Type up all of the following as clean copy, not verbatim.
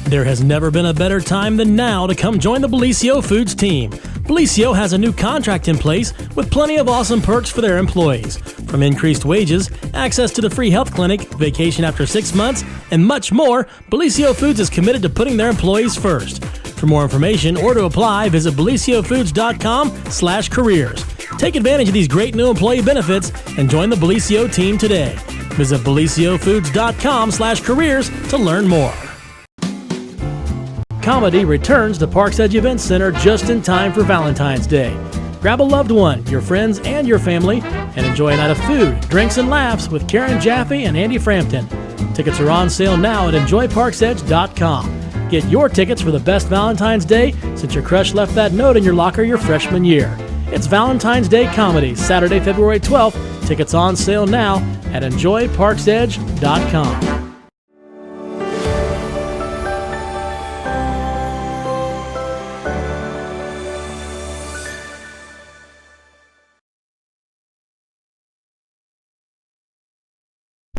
There has never been a better time than now to come join the Bellisio Foods team. Bellisio has a new contract in place with plenty of awesome perks for their employees. From increased wages, access to the free health clinic, vacation after 6 months, and much more, Bellisio Foods is committed to putting their employees first. For more information or to apply, visit BellisioFoods.com/careers. Take advantage of these great new employee benefits and join the Bellisio team today. Visit BellisioFoods.com/careers to learn more. Comedy returns to Parks Edge Event Center just in time for Valentine's Day. Grab a loved one, your friends, and your family, and enjoy a night of food, drinks, and laughs with Karen Jaffe and Andy Frampton. Tickets are on sale now at EnjoyParksEdge.com. Get your tickets for the best Valentine's Day since your crush left that note in your locker your freshman year. It's Valentine's Day Comedy, Saturday, February 12th. Tickets on sale now at EnjoyParksEdge.com.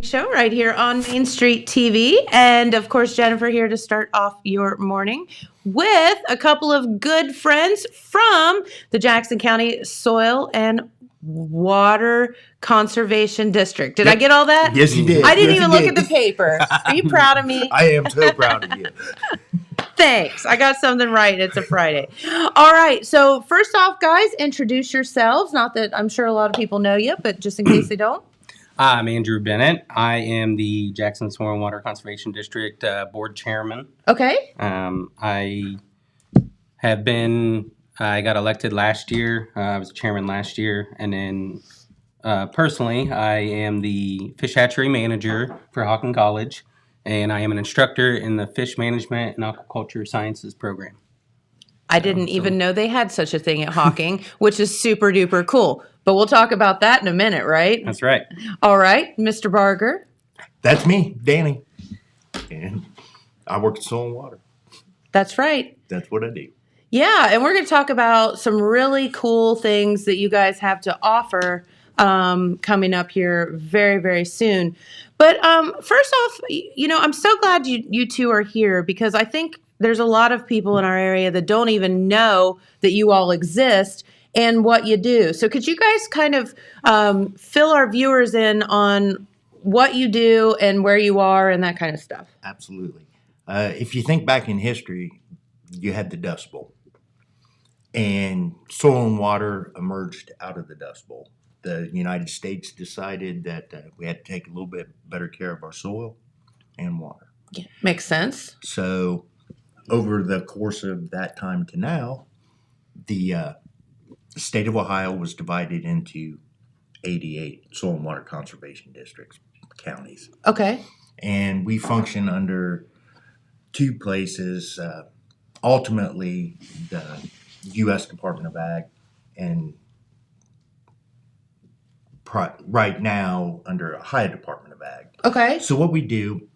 Show right here on Main Street TV, and of course Jennifer here to start off your morning with a couple of good friends from the Jackson County Soil and Water Conservation District. Did I get all that? Yes, you did. I didn't even look at the paper. Are you proud of me? I am so proud of you. Thanks. I got something right. It's a Friday. All right. So first off, guys, introduce yourselves. Not that I'm sure a lot of people know you, but just in case they don't. I'm Andrew Bennett. I am the Jackson Soil and Water Conservation District Board Chairman. Okay. I got elected last year. I was chairman last year. And then personally, I am the fish hatchery manager for Hawken College. And I am an instructor in the fish management and aquaculture sciences program. I didn't even know they had such a thing at Hawking, which is super duper cool. But we'll talk about that in a minute, right? That's right. All right, Mr. Barger. That's me, Danny. And I work in soil and water. That's right. That's what I do. Yeah, and we're going to talk about some really cool things that you guys have to offer coming up here very, very soon. But first off, I'm so glad you two are here because I think there's a lot of people in our area that don't even know that you all exist and what you do. So could you guys kind of fill our viewers in on what you do and where you are and that kind of stuff? Absolutely. If you think back in history, you had the Dust Bowl. And soil and water emerged out of the Dust Bowl. The United States decided that we had to take a little bit better care of our soil and water. Yeah, makes sense. So over the course of that time to now, the state of Ohio was divided into 88 soil and water conservation districts, counties. Okay. And we function under two places, ultimately the U.S. Department of Ag and right now under Ohio Department of Ag. Okay. So what we do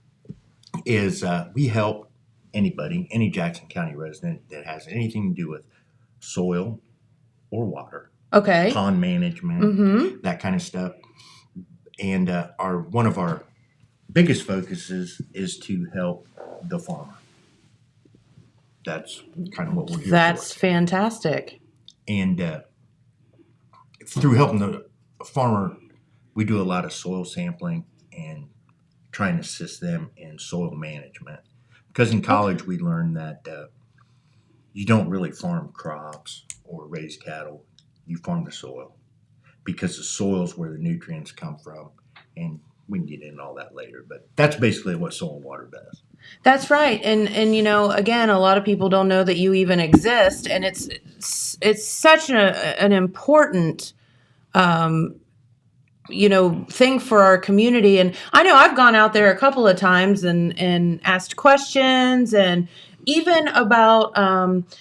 is we help anybody, any Jackson County resident that has anything to do with soil or water, okay, pond management, that kind of stuff. And one of our biggest focuses is to help the farmer. That's kind of what we're here That's for. Fantastic. And through helping the farmer, we do a lot of soil sampling and trying to assist them in soil management. Because in college we learned that you don't really farm crops or raise cattle, you farm the soil. Because the soil is where the nutrients come from, and we can get into all that later. But that's basically what soil and water does. That's right. And again, a lot of people don't know that you even exist, and it's such an important thing for our community. And I know I've gone out there a couple of times and asked questions, and even about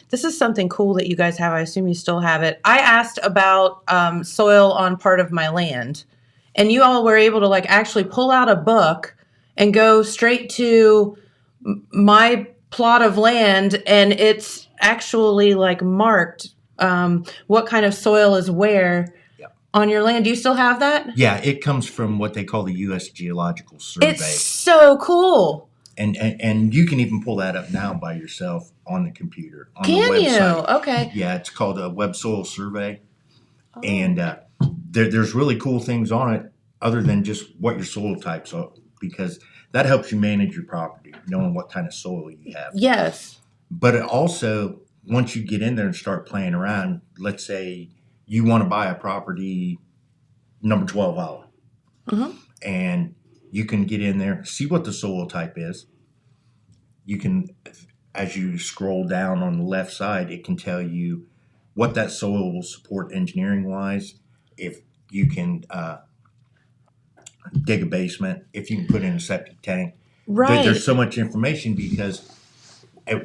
this is something cool that you guys have. I assume you still have it. I asked about soil on part of my land, and you all were able to actually pull out a book and go straight to my plot of land, and it's actually marked what kind of soil is where on your land. Do you still have that? Yeah, it comes from what they call the U.S. Geological Survey. It's so cool. And you can even pull that up now by yourself on the computer on the Can website. you? Okay. Yeah, it's called a Web Soil Survey, Oh. and there's really cool things on it other than just what your soil types are, because that helps you manage your property, knowing what kind of soil you have. Yes. But it also, once you get in there and start playing around, let's say you want to buy a property number 12 hour, and you can get in there, see what the soil type is. You can, as you scroll down on the left side, it can tell you what that soil will support engineering wise. If you can dig a basement, if you can put in a septic tank. Right. There's so much information because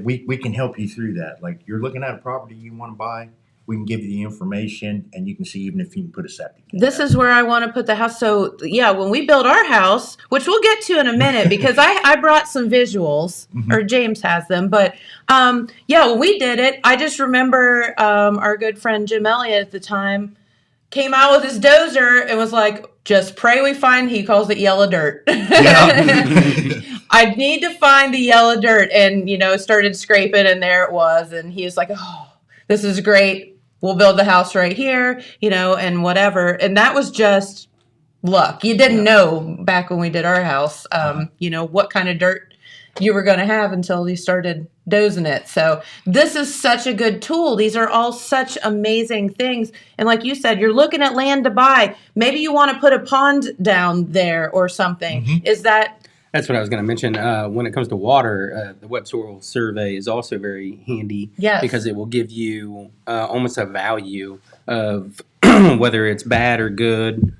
we can help you through that. Like, you're looking at a property you want to buy, we can give you the information, and you can see even if you can put a septic tank. This is where I want to put the house. So yeah, when we build our house, which we'll get to in a minute, because I brought some visuals, or James has them. But yeah, when we did it, I just remember our good friend Jim Elliott at the time came out with his dozer and was like, just pray we find, he calls it yellow dirt. I need to find the yellow dirt, and started scraping, and there it was. And he was like, oh, this is great. We'll build the house right here, and whatever. And that was just luck. You didn't know back when we did our house, what kind of dirt you were going to have until you started dozing it. So this is such a good tool. These are all such amazing things. And like you said, you're looking at land to buy. Maybe you want to put a pond down there or something. Is that... That's what I was going to mention. When it comes to water, the Web Soil Survey is also very handy. Yes. Because it will give you almost a value of whether it's bad or good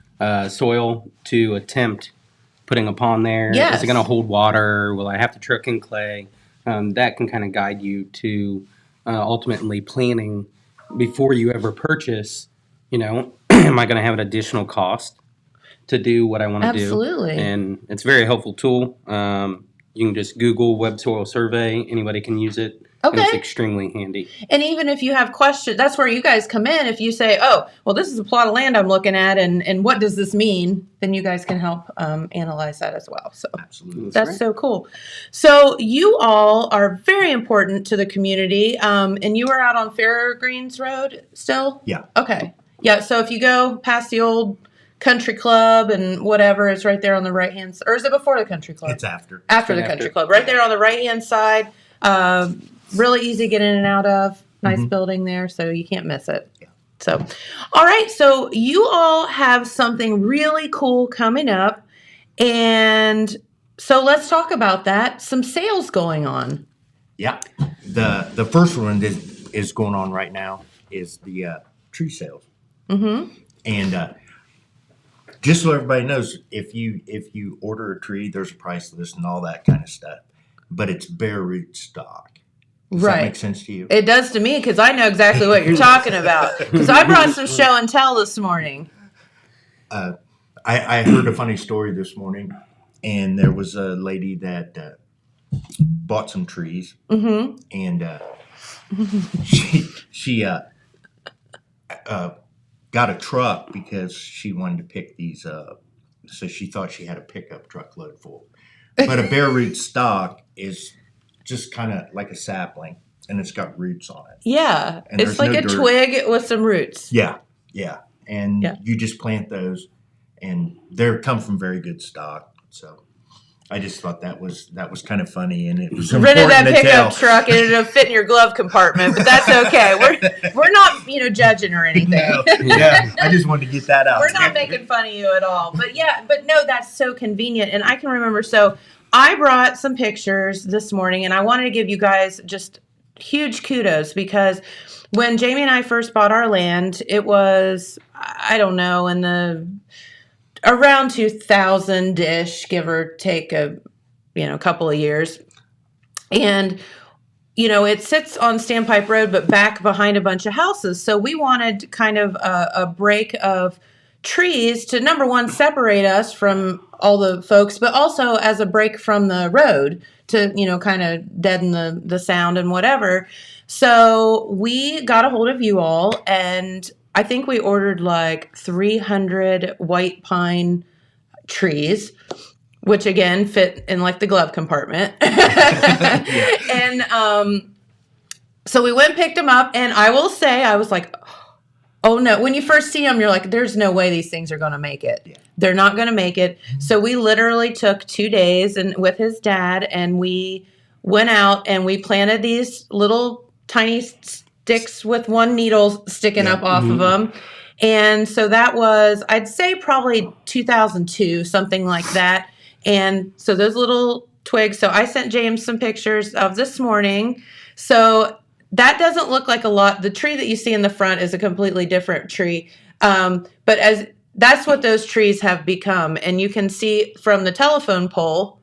soil to attempt putting a pond there. Yes. Is it going to hold water? Will I have to truck in clay? That can kind of guide you to ultimately planning before you ever purchase. Am I going to have an additional cost to do what I want to do? Absolutely. And it's a very helpful tool. You can just Google Web Soil Survey. Anybody can use it. Okay. And it's extremely handy. And even if you have questions, that's where you guys come in. If you say, oh, well, this is a plot of land I'm looking at, and what does this mean? Then you guys can help analyze that as well. So Absolutely. that's so cool. So you all are very important to the community. And you are out on Fairgreens Road still? Yeah. Okay. Yeah. So if you go past the old country club and whatever, it's right there on the right hand side. Or is it before the country club? It's after. After the country club. Right there on the right hand side. Really easy to get in and out of. Nice building there, so you can't miss it. Yeah. So, all right. So you all have something really cool coming up. And so let's talk about that. Some sales going on. Yeah. The first one that is going on right now is the tree sales. And just so everybody knows, if you order a tree, there's a price list and all that kind of stuff. But it's bare root stock. Does that make sense to you? It does to me, because I know exactly what you're talking about. Because I brought some show and tell this morning. I heard a funny story this morning, and there was a lady that bought some trees, and she got a truck because she wanted to pick these up. So she thought she had a pickup truckload full. But a bare root stock is just kind of like a sapling, and it's got roots on it. Yeah. And It's like no a dirt. twig with some roots. Yeah. And Yeah. you just plant those, and they come from very good stock. So I just thought that was kind of funny, and it was Rented important that to tell. pickup truck, and it ended up fitting your glove compartment, but that's okay. We're not judging or anything. No, yeah, I just wanted to get that out. We're not making fun of you at all. But no, that's so convenient. And I can remember, so I brought some pictures this morning, and I wanted to give you guys just huge kudos, because when Jamie and I first bought our land, it was, I don't know, in the around 2000-ish, give or take a couple of years. And it sits on Standpipe Road, but back behind a bunch of houses. So we wanted kind of a break of trees to, number one, separate us from all the folks, but also as a break from the road to, kind of deaden the sound and whatever. So we got a hold of you all, and I think we ordered like 300 white pine trees which again fit in like the glove compartment. And so we went and picked them up, and I will say, I was like, oh no. When you first see them, you're like, there's no way these things are going to make it. Yeah. They're not going to make it. So we literally took 2 days and with his dad, and we went out and we planted these little tiny sticks with one needle sticking up off of them. And so that was, I'd say probably 2002, something like that. And so those little twigs. So I sent James some pictures of this morning. So that doesn't look like a lot. The tree that you see in the front is a completely different tree. But as that's what those trees have become. And you can see from the telephone pole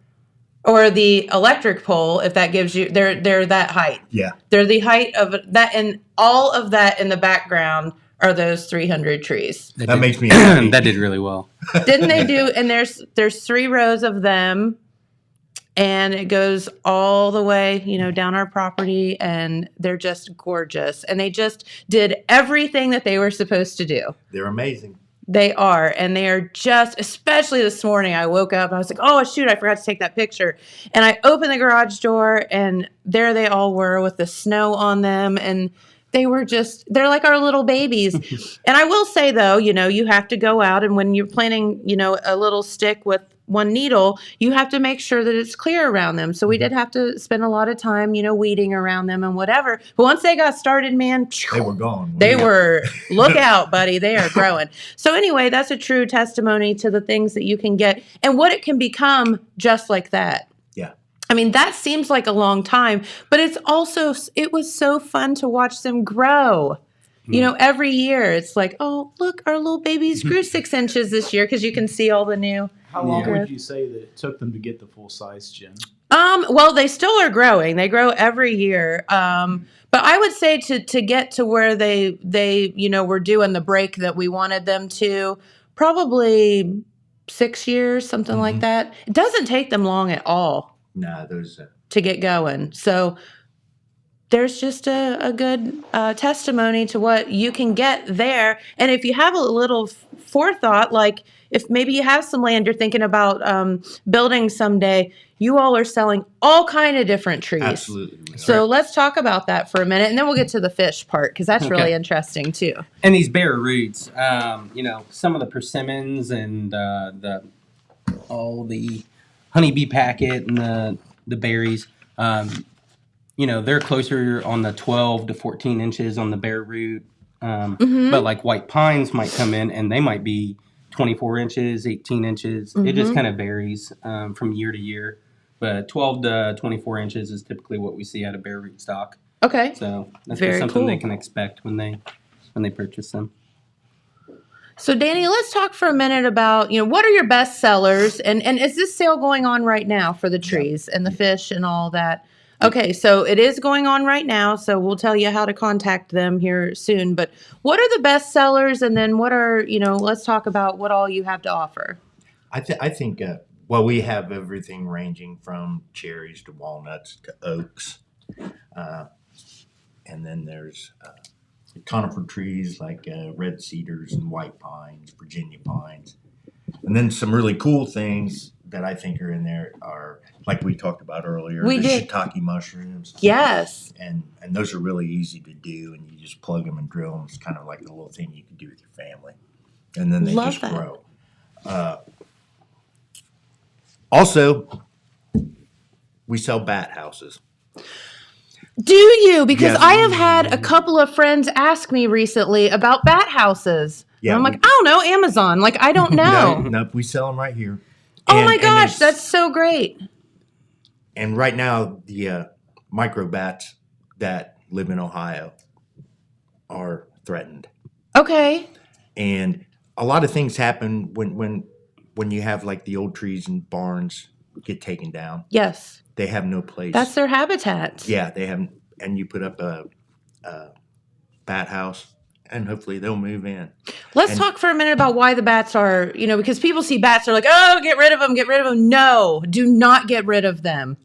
or the electric pole, if that gives you, they're that height. Yeah. They're the height of that. And all of that in the background are those 300 trees. That makes me happy. That did really well. Didn't they do? And there's 3 rows of them. And it goes all the way, down our property, and they're just gorgeous. And they just did everything that they were supposed to do. They're amazing. They are. And they are just, especially this morning, I woke up and I was like, oh, shoot, I forgot to take that picture. And I opened the garage door, and there they all were with the snow on them. And they're like our little babies. And I will say, though, you have to go out, and when you're planting, a little stick with one needle, you have to make sure that it's clear around them. So we did have to spend a lot of time, weeding around them and whatever. But once they got started, man, they were gone. They were, look out, buddy, they are growing. So anyway, that's a true testimony to the things that you can get and what it can become just like that. Yeah. I mean, that seems like a long time, but it was so fun to watch them grow. Every year it's like, oh, look, our little babies grew 6 inches this year because you can see all the new. How long would you say that it took them to get the full size, Jen? Well, they still are growing. They grow every year. But I would say to get to where they were doing the break that we wanted them to, probably 6 years, something like that. It doesn't take them long at all. No, those to get going. So there's just a good testimony to what you can get there. And if you have a little forethought, like if maybe you have some land you're thinking about building someday, you all are selling all kind of different trees. Absolutely. So let's talk about that for a minute, and then we'll get to the fish part, because that's really interesting too. And these bare roots, some of the persimmons and all the honeybee packet and the berries, they're closer on the 12 to 14 inches on the bare root. But like white pines might come in and they might be 24 inches, 18 inches. It just kind of varies from year to year. But 12 to 24 inches is typically what we see out of bare root stock. Okay. So that's just something they can expect when they purchase them. So Danny, let's talk for a minute about, what are your best sellers, and is this sale going on right now for the trees and the fish and all that? Okay, so it is going on right now, so we'll tell you how to contact them here soon. But what are the best sellers, and then what are, let's talk about what all you have to offer. I think, we have everything ranging from cherries to walnuts to oaks. And then there's conifer trees like red cedars and white pines, Virginia pines. And then some really cool things that I think are in there are, like we talked about earlier, the Shiitake mushrooms. Yes. And those are really easy to do, and you just plug them and drill them. It's kind of like a little thing you can do with your family. And then they just grow. Also, we sell bat houses. Do you? Because Yes. I have had a couple of friends ask me recently about bat houses. Yeah, and I'm like, I don't know, Amazon. Like, I don't know. No, we sell them right here. Oh my gosh, that's so great. And right now, the micro bats that live in Ohio are threatened. Okay. And a lot of things happen when you have like the old trees and barns get taken down. Yes. They have no place. That's their habitat. Yeah, they have, and you put up a bat house, and hopefully they'll move in. Let's talk for a minute about why the bats are, because people see bats, they're like, oh, get rid of them, get rid of them. No, do not get rid of them.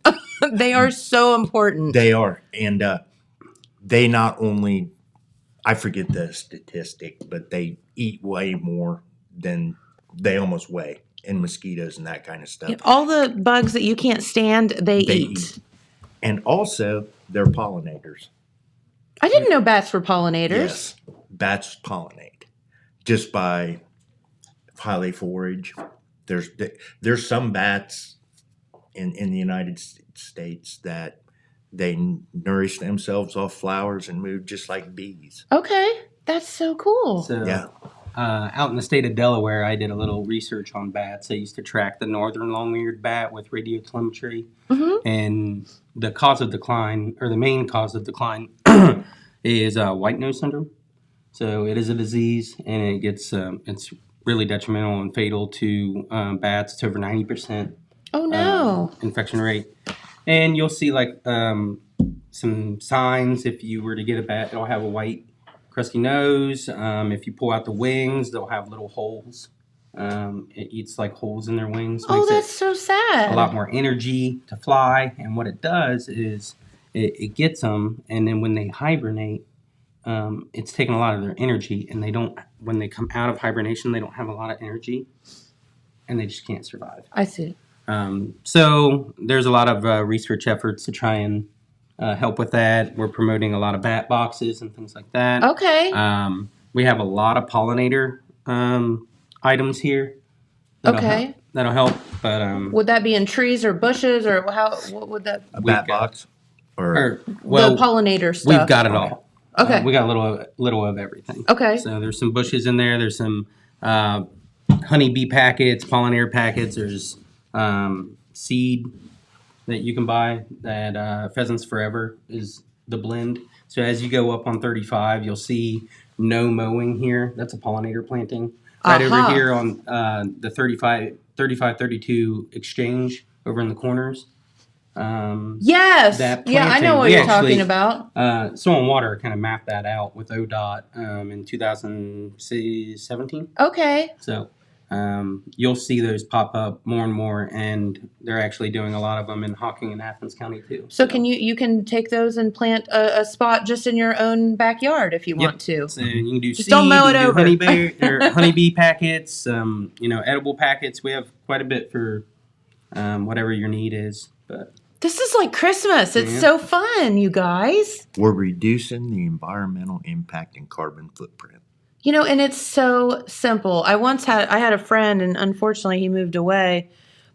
They are so important. They are. And they not only, I forget the statistic, but they eat way more than they almost weigh. and mosquitoes and that kind of stuff. All the bugs that you can't stand, they They eat. And also, they're pollinators. I didn't know bats were pollinators. Yes, bats pollinate just by how they forage. There's some bats in the United States that they nourish themselves off flowers and move just like bees. Okay, that's so cool. So, Yeah. out in the state of Delaware, I did a little research on bats. I used to track the northern long-eared bat with radio telemetry, and the cause of decline, or the main cause of decline, is white nose syndrome. So it is a disease, and it gets it's really detrimental and fatal to bats. It's over 90%. Oh no! Infection rate, and you'll see like some signs. If you were to get a bat, it'll have a white crusty nose. If you pull out the wings, they'll have little holes. It eats like holes in their wings. Oh, Makes that's it so sad. a lot more energy to fly. And what it does is it gets them, and then when they hibernate, it's taking a lot of their energy, and they don't. When they come out of hibernation, they don't have a lot of energy, and they just can't survive. I see. So there's a lot of research efforts to try and help with that. We're promoting a lot of bat boxes and things like that. Okay. We have a lot of pollinator items here. That'll help. But Would that be in trees or bushes, or what would that? A bat box? Or The pollinator stuff. we've got it all. Okay. We got a little of everything. Okay. So there's some bushes in there. There's some honeybee packets, pollinator packets. There's seed that you can buy. That Pheasants Forever is the blend. So as you go up on 35, you'll see no mowing here. That's a pollinator planting. Right over here on the 35, 32 exchange over in the corners. Yes. That Yeah, I know planting, what we you're actually- talking about. Soil and Water kind of mapped that out with ODOT in 2017. Okay. So you'll see those pop up more and more, and they're actually doing a lot of them in Hocking and Athens County too. So can you can take those and plant a spot just in your own backyard if you want to. So you can do Just seed, don't mow you it can do over. honeybee packets, edible packets. We have quite a bit for whatever your need is. But This is like Christmas. It's Yeah. so fun, you guys. we're reducing the environmental impact and carbon footprint. And it's so simple. I had a friend, and unfortunately he moved away,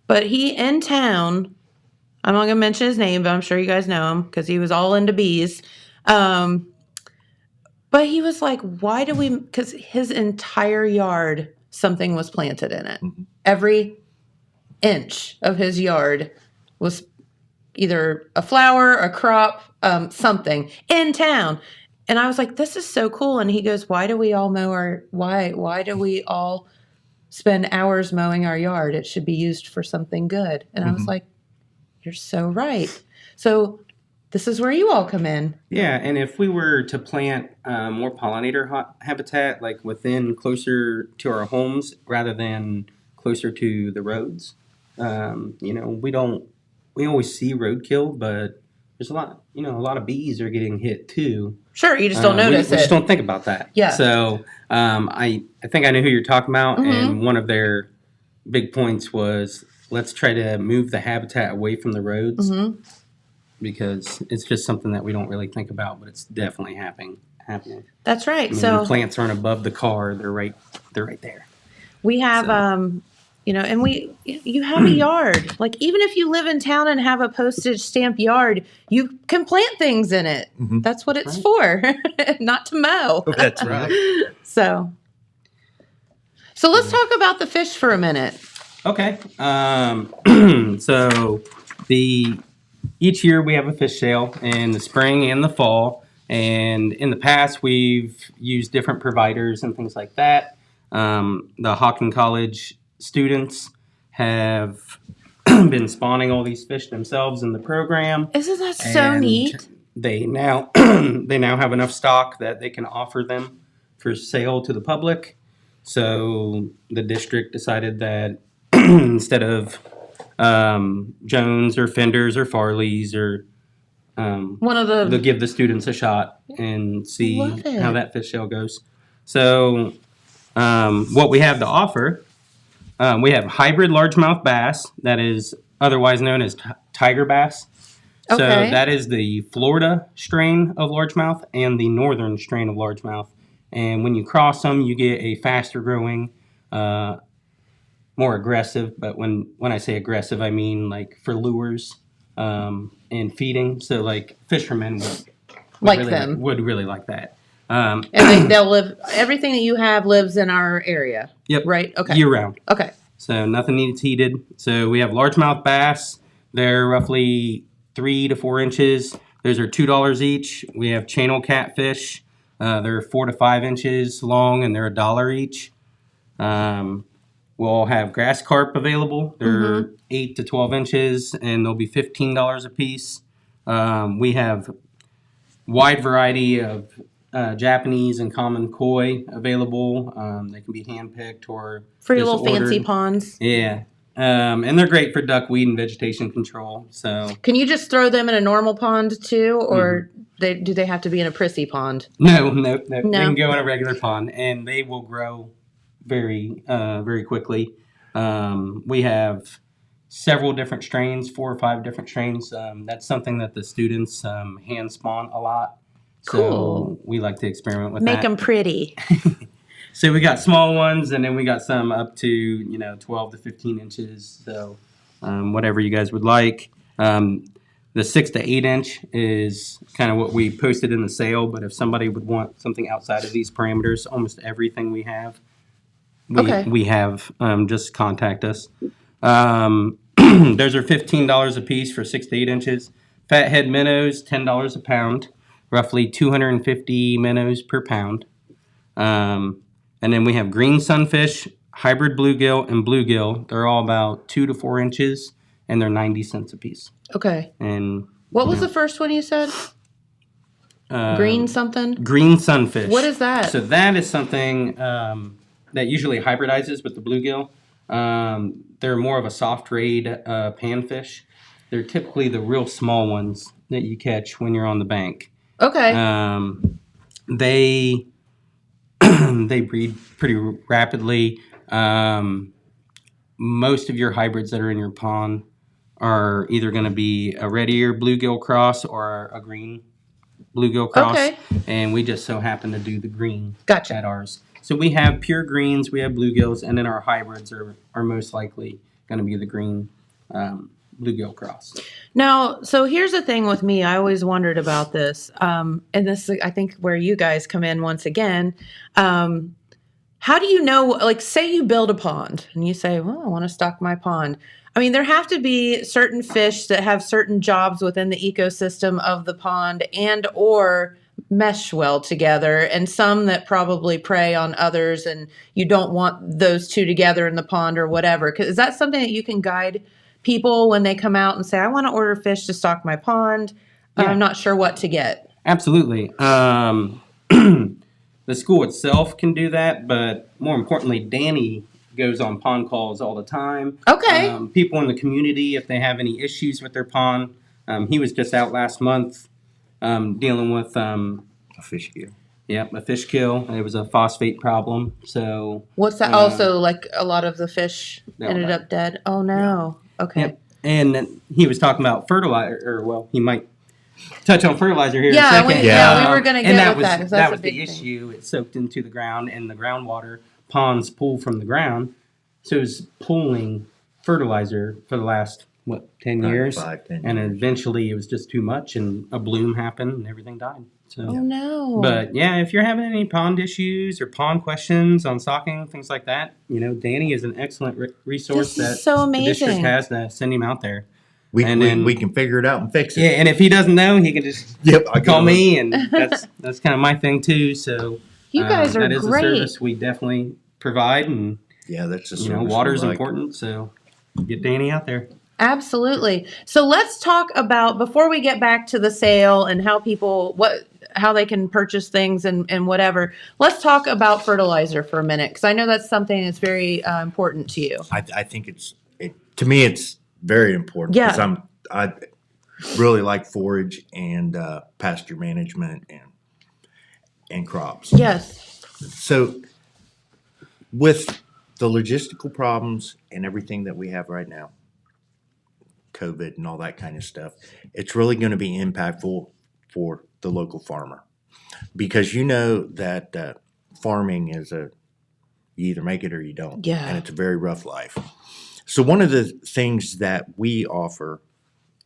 but he in town, I'm not gonna mention his name, but I'm sure you guys know him because he was all into bees. But he was like, because his entire yard, something was planted in it. Mhm. Every inch of his yard was either a flower, a crop, something in town. And I was like, this is so cool. And he goes, why do we all why do we all spend hours mowing our yard? It should be used for something good. And I was like, you're so right. So this is where you all come in. yeah, and if we were to plant more pollinator habitat, like within closer to our homes rather than closer to the roads, we always see roadkill, but there's a lot of bees are getting hit too. Sure, you just don't notice we it. just don't think about that. Yeah. So I think I know who you're talking about, and one of their big points was let's try to move the habitat away from the roads because it's just something that we don't really think about, but it's definitely happening. That's right. I mean, So the plants aren't above the car; they're right there. we have, and you have a yard. Like, even if you live in town and have a postage stamp yard, you can plant things in it. Mhm. That's what it's for, not to mow. That's right. So let's talk about the fish for a minute. Okay. So each year we have a fish sale in the spring and the fall. And in the past, we've used different providers and things like that. The Hocking College students have been spawning all these fish themselves in the program. Isn't that so And neat? They now have enough stock that they can offer them for sale to the public. So the district decided that instead of Jones or Fenders or Farley's or One of they'll the give the students a shot and see Love it. how that fish sale goes. So what we have to offer We have hybrid largemouth bass that is otherwise known as tiger bass. So Okay. that is the Florida strain of largemouth and the northern strain of largemouth. And when you cross them, you get a faster growing, more aggressive. But when I say aggressive, I mean like for lures and feeding. So like fishermen Like really them. would really like that. And they'll live. Everything that you have lives in our area. Yep. Right. Okay. Year round. Okay. So nothing needs heated. So we have largemouth bass. They're roughly 3 to 4 inches. Those are $2 each. We have channel catfish. They're 4 to 5 inches long, and they're $1 each. We'll have grass carp available. They're 8 to 12 inches, and they'll be $15 a piece. We have wide variety of Japanese and common koi available. They can be handpicked or For your just little fancy ordered. ponds. Yeah. And they're great for duckweed and vegetation control. So Can you just throw them in a normal pond too, or do they have to be in a prissy pond? no. They can go in a regular pond, and they will grow very, very quickly. We have several different strains, 4 or 5 different strains. That's something that the students hand spawn a lot. Cool. So we like to experiment with Make that. them pretty. So we got small ones, and then we got some up to 12 to 15 inches. So whatever you guys would like. The 6 to 8 inch is kind of what we posted in the sale. But if somebody would want something outside of these parameters, almost everything we have, we have. Just contact us. Those are $15 a piece for 6 to 8 inches. Fathead minnows, $10 a pound. Roughly 250 minnows per pound. And then we have green sunfish, hybrid bluegill, and bluegill. They're all about 2 to 4 inches, and they're 90 cents a piece. Okay. And What was the first one you said? Green something? green sunfish. What is that? So that is something that usually hybridizes with the bluegill. They're more of a soft rayed panfish. They're typically the real small ones that you catch when you're on the bank. Okay. They they breed pretty rapidly. Most of your hybrids that are in your pond are either going to be a red ear bluegill cross or a green bluegill cross. Okay. And we just so happen to do the green Gotcha. at ours. So we have pure greens, we have bluegills, and then our hybrids are most likely going to be the green bluegill cross. Now, so here's the thing with me. I always wondered about this. And this is, I think, where you guys come in once again. How do you know, like, say you build a pond and you say, well, I want to stock my pond. I mean, there have to be certain fish that have certain jobs within the ecosystem of the pond and or mesh well together, and some that probably prey on others, and you don't want those two together in the pond or whatever. Is that something that you can guide people when they come out and say, I want to order fish to stock my pond? Yeah. I'm not sure what to get. Absolutely. The school itself can do that, but more importantly, Danny goes on pond calls all the time. Okay. People in the community, if they have any issues with their pond, he was just out last month dealing with A fish kill. a fish kill. It was a phosphate problem. So What's that? Also, like a lot of the fish They'll ended die. up dead. Oh no. Okay. Yep. And he was talking about fertilizer, or well, he might touch on fertilizer here Yeah, in a second. we were gonna and get with was, that, 'cause that's that a was the big thing. issue. It soaked into the ground, and the groundwater ponds pull from the ground, so it was pulling fertilizer for the last 10 years, 5, 10 and years. eventually it was just too much, and a bloom happened, and everything died. So. Oh no. But yeah, if you're having any pond issues or pond questions on stocking, things like that, Danny is an excellent resource This is that so the district amazing. has to send him out there. We And then- can figure it out and fix it. Yeah, and if he doesn't know, he can just Yep. I call go- me, and that's kind of my thing too. So You guys are that is great. a service we definitely provide, and Yeah, that's a service we water's like. important. So get Danny out there. Absolutely. So let's talk about, before we get back to the sale and how people, how they can purchase things and whatever, let's talk about fertilizer for a minute, because I know that's something that's very important to you. I think to me it's very important Yeah. because I really like forage and pasture management and crops. Yes. So with the logistical problems and everything that we have right now, COVID and all that kind of stuff, it's really going to be impactful for the local farmer, because you know that farming is you either make it or you don't. Yeah. And it's a very rough life. So one of the things that we offer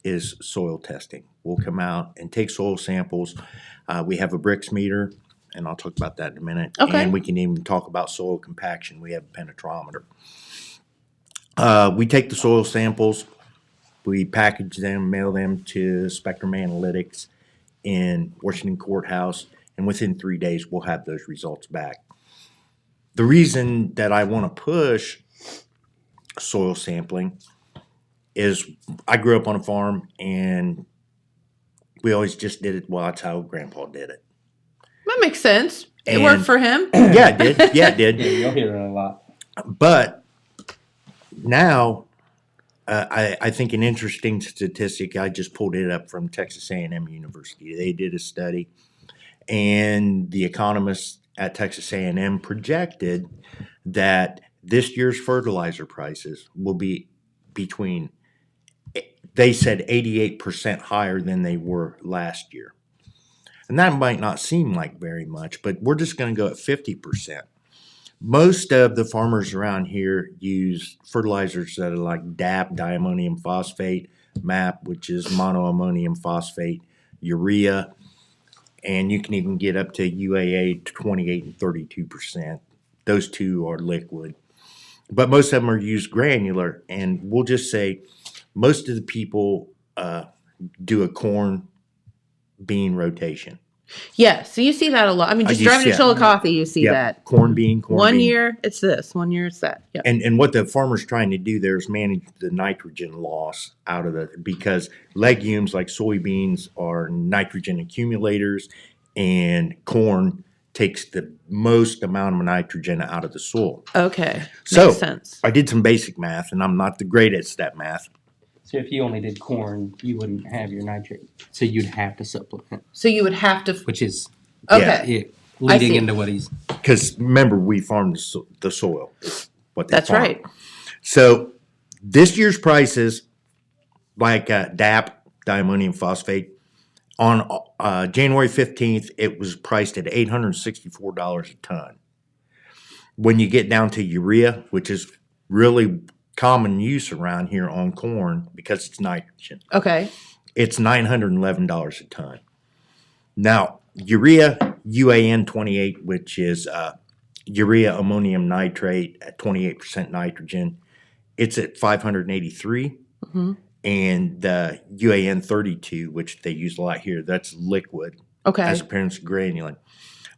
is soil testing. We'll come out and take soil samples. We have a bricks meter, and I'll talk about that in a minute. Okay. And we can even talk about soil compaction. We have a penetrometer. We take the soil samples, we package them, mail them to Spectrum Analytics in Washington Courthouse, and within 3 days we'll have those results back. The reason that I want to push soil sampling is I grew up on a farm, and we always just did it. Well, that's how Grandpa did it. That makes sense. It And- worked for him. Yeah, it did. Yeah, it did. Yeah, you'll hear it a lot. But now, I think an interesting statistic, I just pulled it up from Texas A&M University. They did a study, and the economists at Texas A&M projected that this year's fertilizer prices will be between, they said 88% higher than they were last year. And that might not seem like very much, but we're just going to go at 50%. Most of the farmers around here use fertilizers that are like DAP, diammonium phosphate, MAP, which is monoammonium phosphate, urea, and you can even get up to UAA to 28 and 32%. Those two are liquid. But most of them are used granular, and we'll just say most of the people do a corn bean rotation. Yeah, so you see that a lot. I mean, just You driving see to it. Chillicothe, you see Yep, that. corn bean. One year it's this, 1 year it's that. Yep. And what the farmer's trying to do there is manage the nitrogen loss out of because legumes like soybeans are nitrogen accumulators, and corn takes the most amount of nitrogen out of the soil. Okay, So makes sense. I did some basic math, and I'm not the greatest at math. So if you only did corn, you wouldn't have your nitrate. So you'd have to supplement, So you would have to. which is Okay, leading see. into what he's. Because remember, we farm the soil. Is what they That's farm. right. So this year's prices, like DAP, diammonium phosphate, on January 15th, it was priced at $864 a ton. When you get down to urea, which is really common use around here on corn because it's nitrogen, Okay. it's $911 a ton. Now, urea UAN 28, which is urea ammonium nitrate at 28% nitrogen, it's at 583. Mm-hmm. And the UAN 32, which they use a lot here, that's liquid Okay. as opposed to granulate.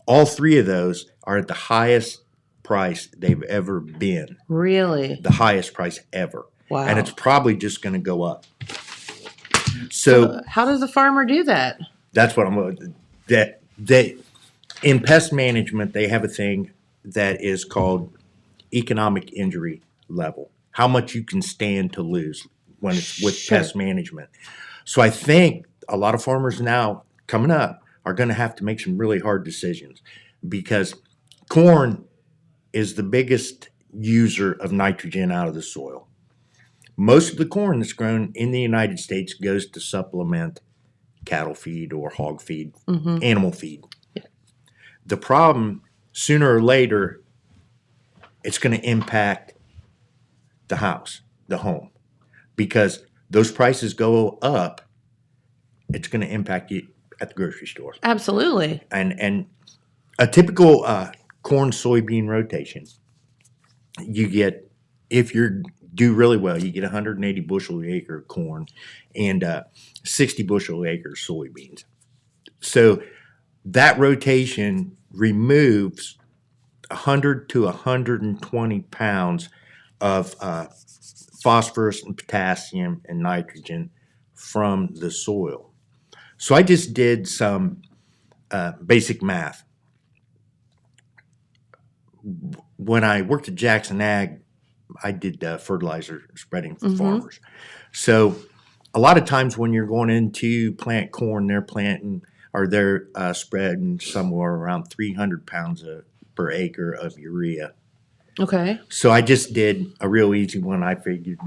All three of those are at the highest price they've ever been, Really? the highest price ever. Wow. And it's probably just going to go up. So How does the farmer do that? that's what that in pest management, they have a thing that is called economic injury level, how much you can stand to lose when it's with Sure. pest management. So I think a lot of farmers now coming up are going to have to make some really hard decisions, because corn is the biggest user of nitrogen out of the soil. Most of the corn that's grown in the United States goes to supplement cattle feed or hog feed, Mm-hmm. animal feed. The problem, sooner or later, it's going to impact the house, the home, because those prices go up. It's going to impact you at the grocery store. Absolutely. And a typical corn soybean rotation, you get, if you do really well, you get 180 bushel an acre of corn and 60 bushel acres soybeans. So that rotation removes 100 to 120 pounds of phosphorus and potassium and nitrogen from the soil. So I just did some basic math. When I worked at Jackson Ag, I did fertilizer spreading for farmers. So a lot of times when you're going into plant corn, they're planting or they're spreading somewhere around 300 pounds per acre of urea. Okay. So I just did a real easy one. I figured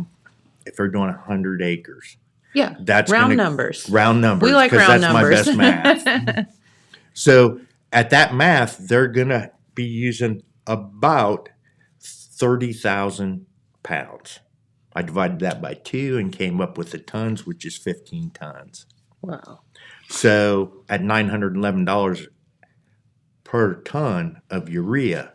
if they're doing 100 acres, Yeah. that's Round gonna, numbers. Round numbers. We like 'cause round that's numbers. my best math. So at that math, they're gonna be using about 30,000 pounds. I divided that by 2 and came up with the tons, which is 15 tons. Wow. So at $911 per ton of urea,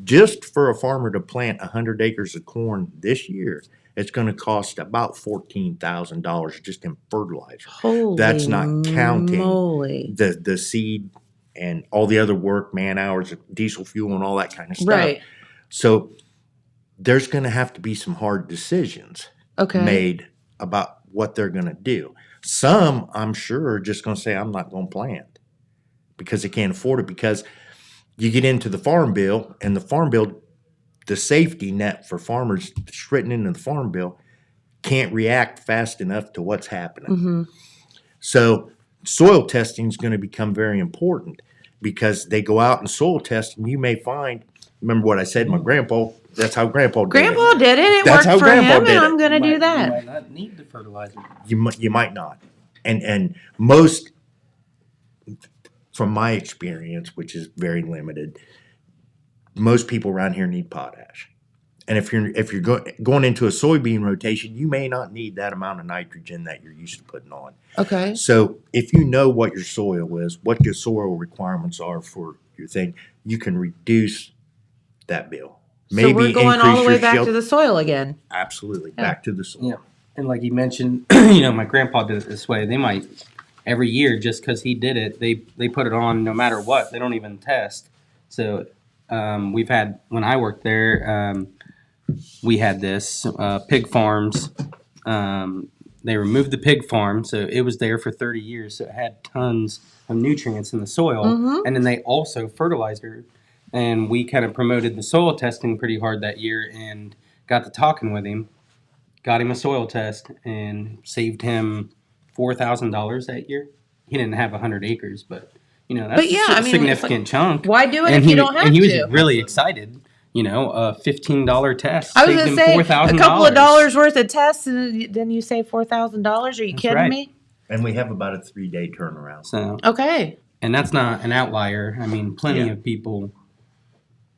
just for a farmer to plant 100 acres of corn this year, it's going to cost about $14,000 just in fertilizer. Holy That's not counting moly. the seed and all the other work, man hours, diesel fuel, and all that kind of stuff. Right. So there's going to have to be some hard decisions Okay. made about what they're going to do. Some, I'm sure, are just going to say, I'm not going to plant because they can't afford it. Because you get into the farm bill, and the farm bill, the safety net for farmers that's written into the farm bill, can't react fast enough to what's happening. Mm-hmm. So soil testing is going to become very important because they go out and soil test, and you may find, remember what I said, my grandpa, that's how grandpa did Grandpa it. did it. It That's worked how for Grandpa him, did and it. I'm going to do You that. might not need the fertilizer. You might not. And most, from my experience, which is very limited, most people around here need potash. And if you're going into a soybean rotation, you may not need that amount of nitrogen that you're used to putting on. Okay. So if you know what your soil is, what your soil requirements are for your thing, you can reduce that bill. So we're going all the way back your to the soil again. Absolutely, Yeah. back to the soil. Yeah. And like you mentioned, my grandpa did it this way. They might every year just because he did it, they put it on no matter what. They don't even test. So we've had when I worked there, we had this pig farms. They removed the pig farm, so it was there for 30 years. So it had tons of nutrients in the soil, and then they also fertilized it. And we kind of promoted the soil testing pretty hard that year, and got to talking with him. Got him a soil test and saved him $4,000 that year. He didn't have 100 acres, but that's But yeah, a I mean, significant chunk. Why do it And if you don't have and he was to? really excited. A $15 test I was saved going him to say $4,000. a couple of dollars worth of tests, and then you save $4,000. Are you kidding right. me? And we have about a 3-day turnaround. So, Okay. and that's not an outlier. I mean, plenty Yeah. of people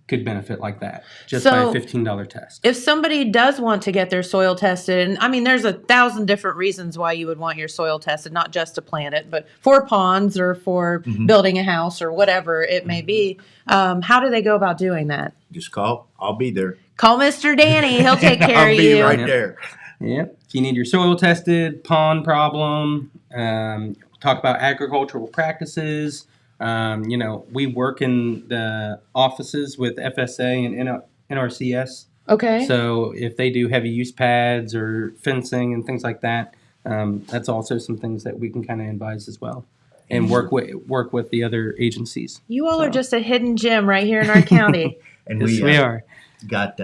could benefit like that just So- by a $15 test. If somebody does want to get their soil tested, and I mean, there's 1,000 different reasons why you would want your soil tested, not just to plant it, but for ponds or for building a house or whatever it may be. How do they go about doing that? Just call. I'll be there. Call Mr. Danny. He'll take care I'll of be you. right Yep. there. Yep. If you need your soil tested, pond problem, talk about agricultural practices. We work in the offices with FSA and NRCS. Okay. So if they do heavy use pads or fencing and things like that, that's also some things that we can kind of advise as well, and work with the other agencies. You all are just a hidden gem right here in our county. And Yes, we are. got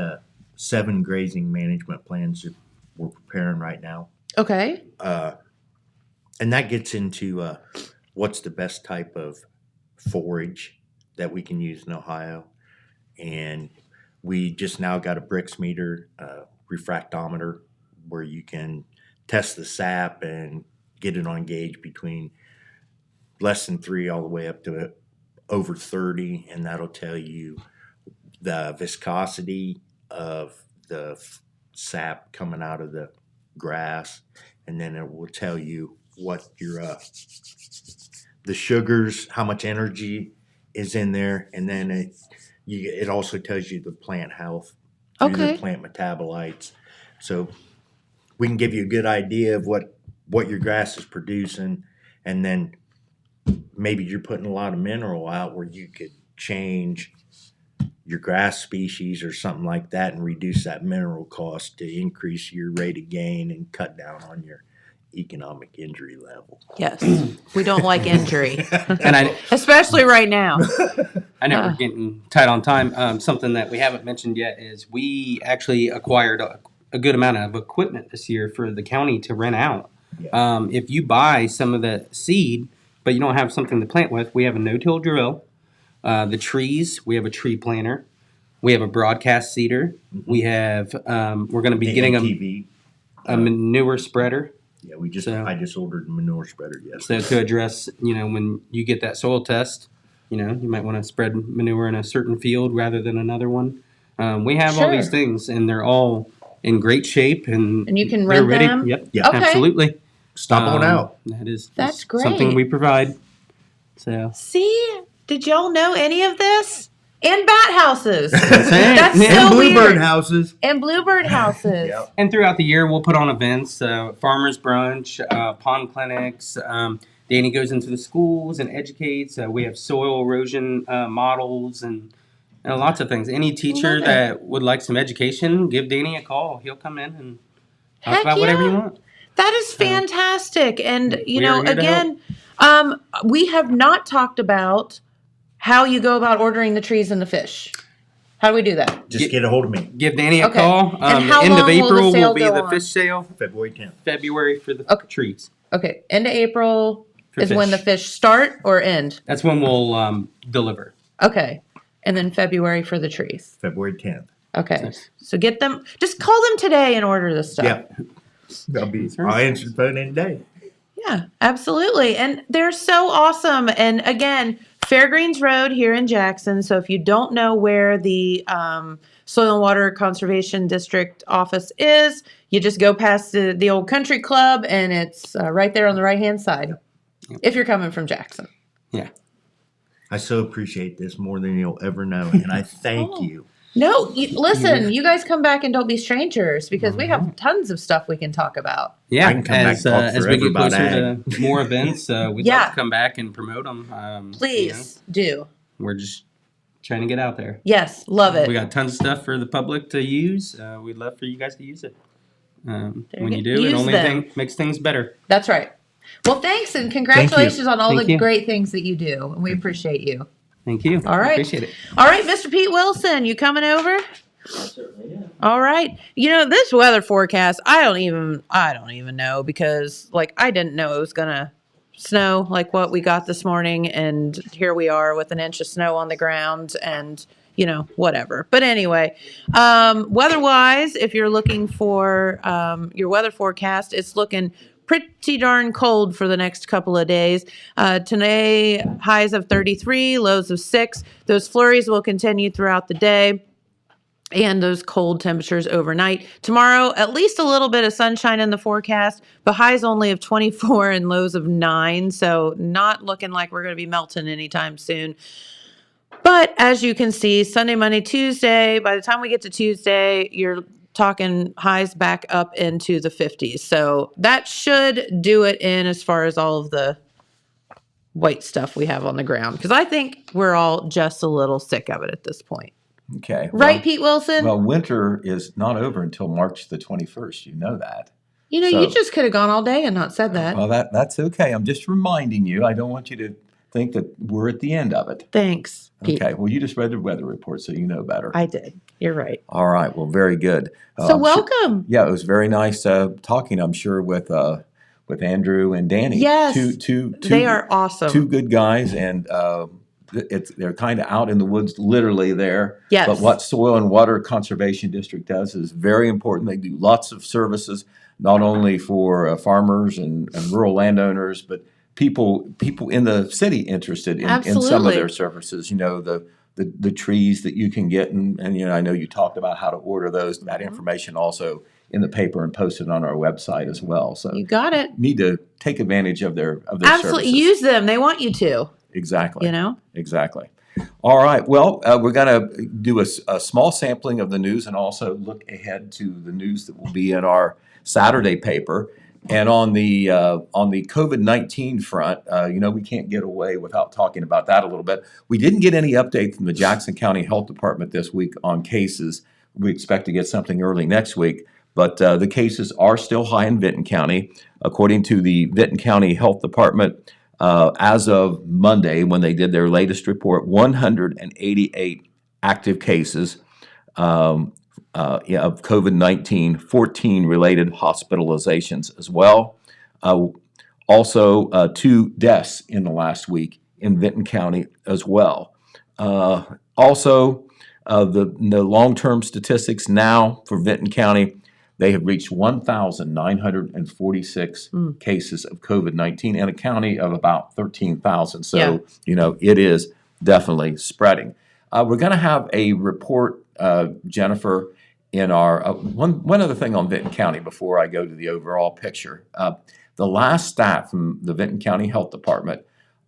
7 grazing management plans that we're preparing right now. Okay. And that gets into what's the best type of forage that we can use in Ohio. And we just now got a Brix meter, refractometer, where you can test the sap and get it on gauge between less than 3 all the way up to over 30. And that'll tell you the viscosity of the sap coming out of the grass. And then it will tell you what your the sugars, how much energy is in there, and then it also tells you the plant health through Okay. the plant metabolites. So we can give you a good idea of what your grass is producing, and then maybe you're putting a lot of mineral out where you could change your grass species or something like that and reduce that mineral cost to increase your rate of gain and cut down on your economic injury level. Yes. We don't like injury, And especially right now. I know we're getting tight on time. Something that we haven't mentioned yet is we actually acquired a good amount of equipment this year for the county to rent out. Yeah. If you buy some of the seed, but you don't have something to plant with, we have a no-till drill. The trees, we have a tree planter. We have a broadcast seeder. We have, we're going to be getting TV. a manure spreader. Yeah, I just ordered a manure spreader yesterday. So to address, when you get that soil test, you might want to spread manure in a certain field rather than another one. We have all these things, and they're all in great shape, and you can they're rent ready. them? Yep, Yeah. Okay. absolutely. Stop on out. That's great. something we provide. So See, did y'all know any of this? And bat houses. That's That's it. so And bluebird weird. houses. And bluebird houses. Yeah. And throughout the year, we'll put on events, farmers brunch, pond clinics. Danny goes into the schools and educates. We have soil erosion models and lots of things. Any teacher Love it. that would like some education, give Danny a call. He'll come in and talk Heck about whatever you yeah. want. That is fantastic. And, We are here to again, we have not talked about how you go about ordering the trees and the fish. How do we do that? Just get a hold of me. Give Danny a Okay. call. And how the end of long will the April sale will be go the on? fish sale. February 10th. February for the Okay. trees. Okay, end of April For is when fish. the fish start or end. That's when we'll deliver. Okay, and then February for the trees. February 10th. Okay, Nice. so get them. Just call them today and order the stuff. Yeah. right. I'll answer the phone any day. Yeah, absolutely. And they're so awesome. And again, Fairgreens Road here in Jackson. So if you don't know where the Soil and Water Conservation District office is, you just go past the old country club and it's right there on the right-hand side if you're coming from Jackson. Yeah. I so appreciate this more than you'll ever know. And I thank you. No, listen, you guys come back and don't be strangers because we have tons of stuff we can talk about. Yeah, I can come back and talk as we forever get about closer to more events, we'd Yeah. love to come back and promote them. Please do. We're just trying to get out there. Yes, love it. We got tons of stuff for the public to use. We'd love for you guys to use it. When you do, Use it only them. makes things better. That's right. Well, thanks and congratulations on all Thank the you. great things that you do. And we appreciate you. Thank you. All right. Appreciate it. All right, Mr. Pete Wilson, you coming over? All right. This weather forecast, I don't even know because I didn't know it was gonna snow like what we got this morning, and here we are with an inch of snow on the ground and whatever. But anyway, weather-wise, if you're looking for your weather forecast, it's looking pretty darn cold for the next couple of days. Today, highs of 33, lows of 6. Those flurries will continue throughout the day and those cold temperatures overnight. Tomorrow, at least a little bit of sunshine in the forecast, but highs only of 24 and lows of 9. So not looking like we're going to be melting anytime soon. But as you can see, Sunday, Monday, Tuesday, by the time we get to Tuesday, you're talking highs back up into the 50s. So that should do it in as far as all of the white stuff we have on the ground. Because I think we're all just a little sick of it at this point. Okay. Right, Pete Wilson? Well, winter is not over until March the 21st. You know that. You so- just could have gone all day and not said that. Well, that's okay. I'm just reminding you. I don't want you to think that we're at the end of it. Thanks, Pete. Okay. Well, you just read the weather report, so you know better. I did. You're right. All right. Well, very good. So I'm sure- welcome. yeah, it was very nice talking. I'm sure with Andrew and Danny. Yes. Two. They are awesome. Two good guys, and they're kind of out in the woods, literally there. Yes. But what Soil and Water Conservation District does is very important. They do lots of services, not only for farmers and rural landowners, but people in the city interested in some Absolutely. of their services. The trees that you can get, and I know you talked about how to order those. That information also in the paper and posted on our website as well. So You got it. need to take advantage of their Absolutely. services. Use them. They want you to, Exactly. Exactly. All right. Well, we're going to do a small sampling of the news and also look ahead to the news that will be in our Saturday paper. And on the COVID-19 front, we can't get away without talking about that a little bit. We didn't get any update from the Jackson County Health Department this week on cases. We expect to get something early next week. But the cases are still high in Vinton County. According to the Vinton County Health Department, as of Monday, when they did their latest report, 188 active cases of COVID-19, 14 related hospitalizations as well. Also, 2 deaths in the last week in Vinton County as well. Also, The long-term statistics now for Vinton County, they have reached 1,946 cases of COVID-19 in a county of about 13,000. So, it is definitely spreading. We're going to have a report, Jennifer, in our one other thing on Vinton County before I go to the overall picture. The last stat from the Vinton County Health Department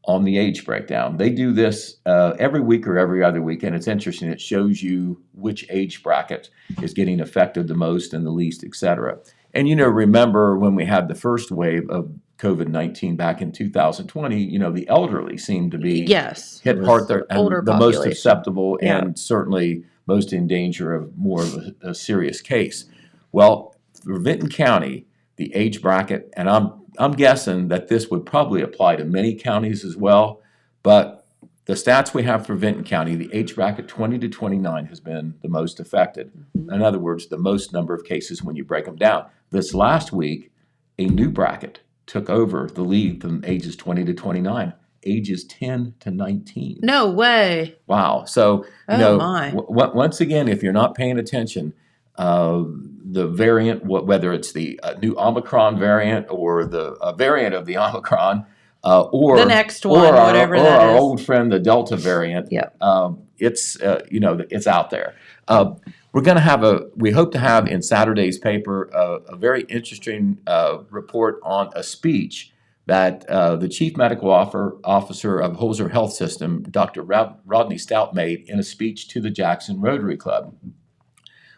on the age breakdown. They do this every week or every other week, and it's interesting. It shows you which age bracket is getting affected the most and the least, et cetera. And, remember when we had the first wave of COVID-19 back in 2020, the elderly seemed to be hit hard there and older the most population. susceptible and certainly most in danger of more of a serious case. Well, for Vinton County, the age bracket, and I'm guessing that this would probably apply to many counties as well, but the stats we have for Vinton County, the age bracket 20 to 29 has been the most affected. In other words, the most number of cases when you break them down. This last week, a new bracket took over the lead from ages 20 to 29, ages 10 to 19. No way. Wow. So, my. Once again, if you're not paying attention, the variant, whether it's the new Omicron variant or the variant of the Omicron, or the next one, or whatever that our is. old friend, the Delta variant, it's it's out there. We're going to have we hope to have in Saturday's paper a very interesting report on a speech that the Chief Medical Officer of Holzer Health System, Dr. Rodney Stout, made in a speech to the Jackson Rotary Club.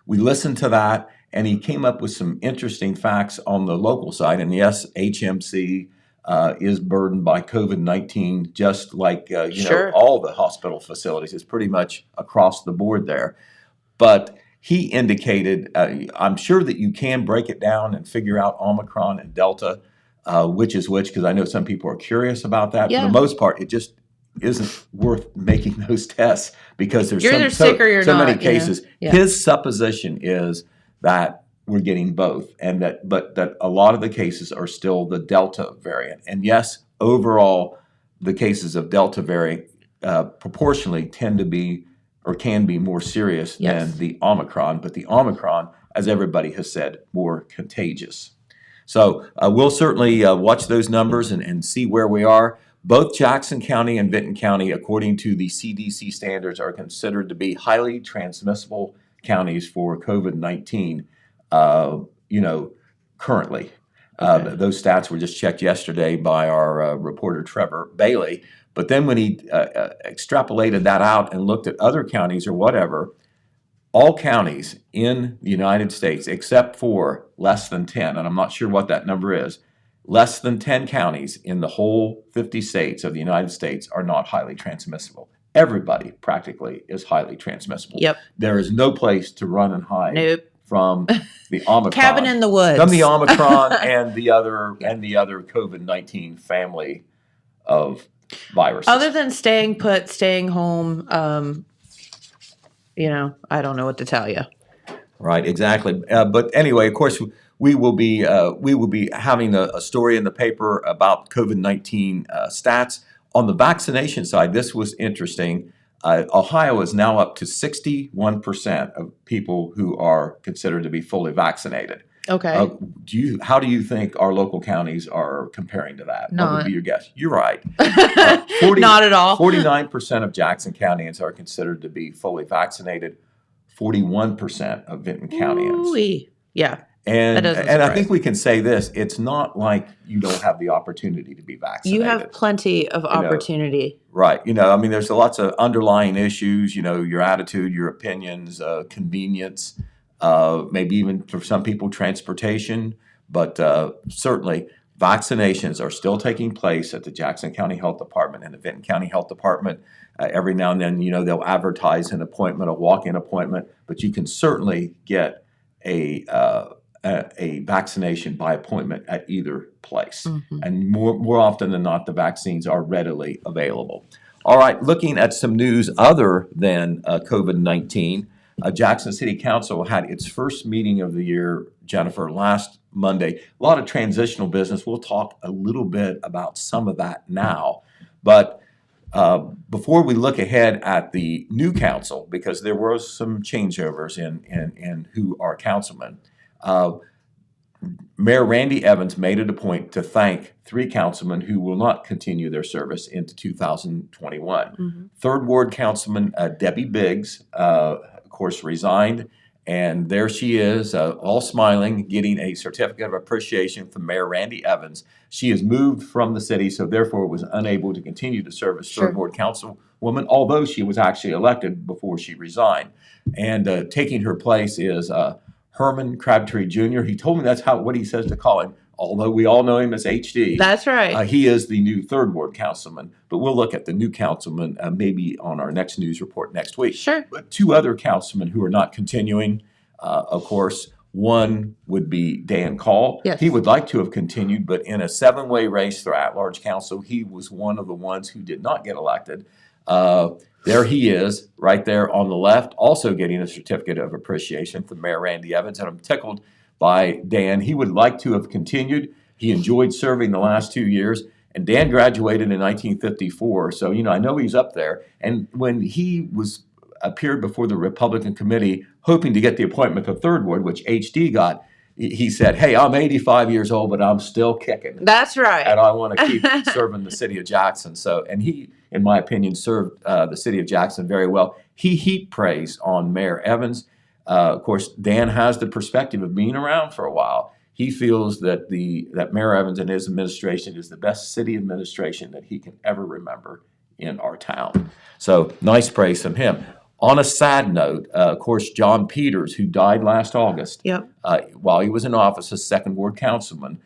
We listened to that, and he came up with some interesting facts on the local side. And yes, HMC is burdened by COVID-19, just like all the hospital facilities. It's pretty much across the board there. But he indicated, I'm sure that you can break it down and figure out Omicron and Delta, which is which, because I know some people are curious about that. Yeah. For the most part, it just isn't worth making those tests because there's You're either sick or you're so not, many cases. Yeah. His supposition is that we're getting both, and that a lot of the cases are still the Delta variant. And yes, overall, the cases of Delta variant proportionally tend to be or can be more serious than the Omicron, but the Omicron, as everybody has said, more contagious. So we'll certainly watch those numbers and see where we are. Both Jackson County and Vinton County, according to the CDC standards, are considered to be highly transmissible counties for COVID-19, currently. Okay. Those stats were just checked yesterday by our reporter, Trevor Bailey. But then when he extrapolated that out and looked at other counties or whatever, all counties in the United States, except for less than 10, and I'm not sure what that number is, less than 10 counties in the whole 50 states of the United States are not highly transmissible. Everybody practically is highly transmissible. Yep. There is no place to run and hide from the Omicron. Cabin in the woods. From the Omicron and the other COVID-19 family of viruses. Other than staying put, staying home, I don't know what to tell you. Right, exactly. But anyway, of course, we will be having a story in the paper about COVID-19 stats. On the vaccination side, this was interesting. Ohio is now up to 61% of people who are considered to be fully vaccinated. Okay. How do you think our local counties are comparing to that? What would be your guess? You're right. Not at all. 49% of Jackson Countyans are considered to be fully vaccinated. 41% of Vinton Countyans. Ooh-wee. Yeah. And I think we can say this: it's not like you don't have the opportunity to be vaccinated. You have plenty of opportunity. Right. There's lots of underlying issues, your attitude, your opinions, convenience, maybe even for some people, transportation. But certainly vaccinations are still taking place at the Jackson County Health Department and the Vinton County Health Department. Every now and then, they'll advertise an appointment, a walk-in appointment, but you can certainly get a vaccination by appointment at either place. Mm-hmm. And more often than not, the vaccines are readily available. All right, looking at some news other than COVID-19, Jackson City Council had its first meeting of the year, Jennifer, last Monday. A lot of transitional business. We'll talk a little bit about some of that now. But before we look ahead at the new council, because there were some changeovers in who are councilmen, Mayor Randy Evans made it a point to thank 3 councilmen who will not continue their service into 2021. Third Ward Councilman Debbie Biggs, of course, resigned, and there she is, all smiling, getting a certificate of appreciation from Mayor Randy Evans. She has moved from the city, so therefore was unable to continue to serve as Third Ward Councilwoman, although she was actually elected before she resigned. And taking her place is Herman Crabtree Jr. He told me that's what he says to call him, although we all know him as HD. That's right. He is the new Third Ward Councilman, but we'll look at the new councilman maybe on our next news report next week. Sure. But 2 other councilmen who are not continuing, of course, one would be Dan Call. Yes. He would like to have continued, but in a 7-way race for at-large council, he was one of the ones who did not get elected. There he is, right there on the left, also getting a certificate of appreciation from Mayor Randy Evans, and I'm tickled by Dan. He would like to have continued. He enjoyed serving the last 2 years, and Dan graduated in 1954, so I know he's up there. And when he appeared before the Republican committee, hoping to get the appointment to Third Ward, which HD got, he said, "Hey, I'm 85 years old, but I'm still kicking. That's right. And I want to keep serving the city of Jackson." So, and he, in my opinion, served the city of Jackson very well. He heaped praise on Mayor Evans. Of course, Dan has the perspective of being around for a while. He feels that that Mayor Evans and his administration is the best city administration that he can ever remember in our town. So, nice praise from him. On a sad note, of course, John Peters, who died last August, while he was in office as 2nd Ward Councilman,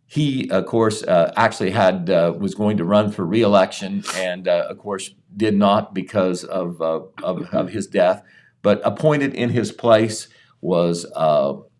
he, of course, actually was going to run for re-election, and of course did not because of his death. But appointed in his place was Harold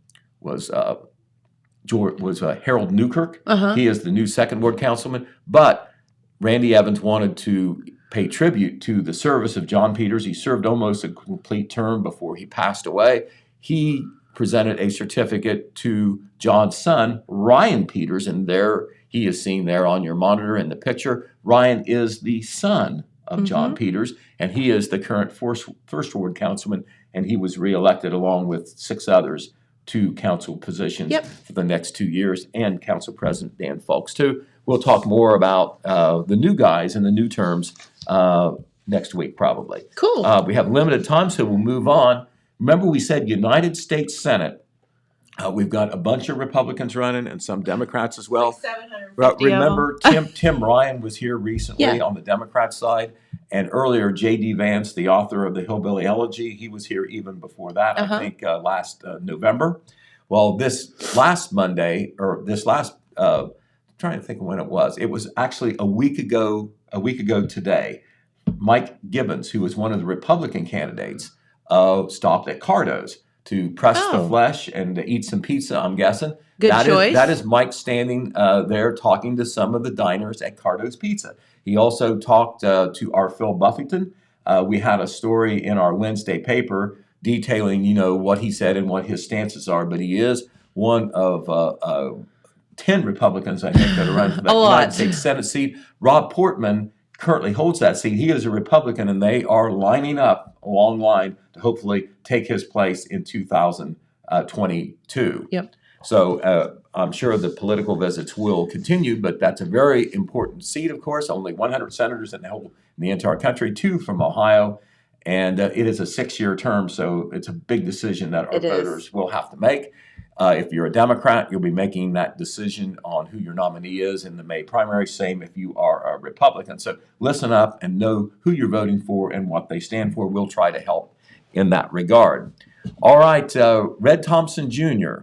Newkirk. He is the new 2nd Ward Councilman. But Randy Evans wanted to pay tribute to the service of John Peters. He served almost a complete term before he passed away. He presented a certificate to John's son, Ryan Peters, and there he is seen there on your monitor in the picture. Ryan is the son of John Peters, and he is the current First Ward Councilman, and he was reelected along with 6 others to council positions for the next 2 years, and Council President Dan Fulks too. We'll talk more about the new guys and the new terms next week, probably. Cool. We have limited time, so we'll move on. Remember, we said United States Senate. We've got a bunch of Republicans running and some Democrats as well. 750 Remember, Tim Ryan was here recently on the Democrat side, and earlier J.D. Vance, the author of the Hillbilly Elegy, he was here even before that. I think last November. Well, this last Monday, or this last, I'm trying to think of when it was actually a week ago today. Mike Gibbons, who was one of the Republican candidates, stopped at Cardo's to press the flesh and to eat some pizza, I'm guessing. Good choice. That is Mike standing there talking to some of the diners at Cardo's Pizza. He also talked to our Phil Buffington. We had a story in our Wednesday paper detailing, what he said and what his stances are, but he is one of 10 Republicans, I think, that are running for that United States Senate seat. Rob Portman currently holds that seat. He is a Republican, and they are lining up a long line to hopefully take his place in 2022. So I'm sure the political visits will continue, but that's a very important seat, of course. Only 100 senators in the entire country, 2 from Ohio, and it is a 6-year term, so it's a big decision that our voters will have to make. If you're a Democrat, you'll be making that decision on who your nominee is in the May primary. Same if you are a Republican. So listen up and know who you're voting for and what they stand for. We'll try to help in that regard. All right, Red Thompson Jr.,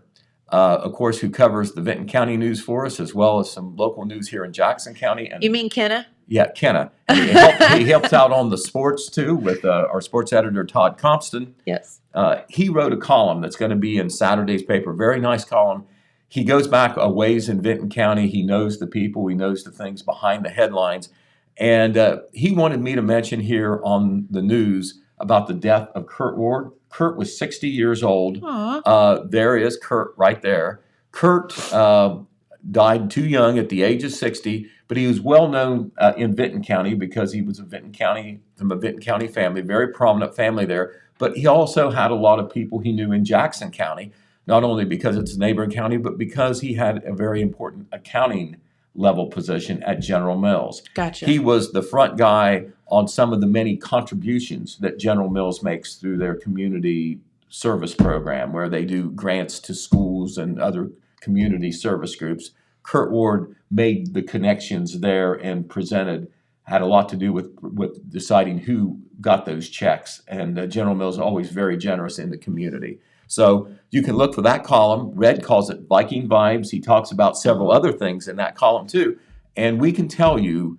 of course, who covers the Vinton County news for us, as well as some local news here in Jackson County. And You mean Kenna? Yeah, Kenna. And he helps out on the sports, too, with our sports editor, Todd Compston. Yes. He wrote a column that's going to be in Saturday's paper. Very nice column. He goes back a ways in Vinton County. He knows the people. He knows the things behind the headlines. And he wanted me to mention here on the news about the death of Kurt Ward. Kurt was 60 years old. There is Kurt right there. Kurt died too young at the age of 60, but he was well known in Vinton County because he was from a Vinton County family, very prominent family there. But he also had a lot of people he knew in Jackson County, not only because it's a neighboring county, but because he had a very important accounting level position at General Mills. Gotcha. He was the front guy on some of the many contributions that General Mills makes through their community service program, where they do grants to schools and other community service groups. Kurt Ward made the connections there and had a lot to do with deciding who got those checks. And General Mills is always very generous in the community. So you can look for that column. Red calls it Viking Vibes. He talks about several other things in that column too. And we can tell you,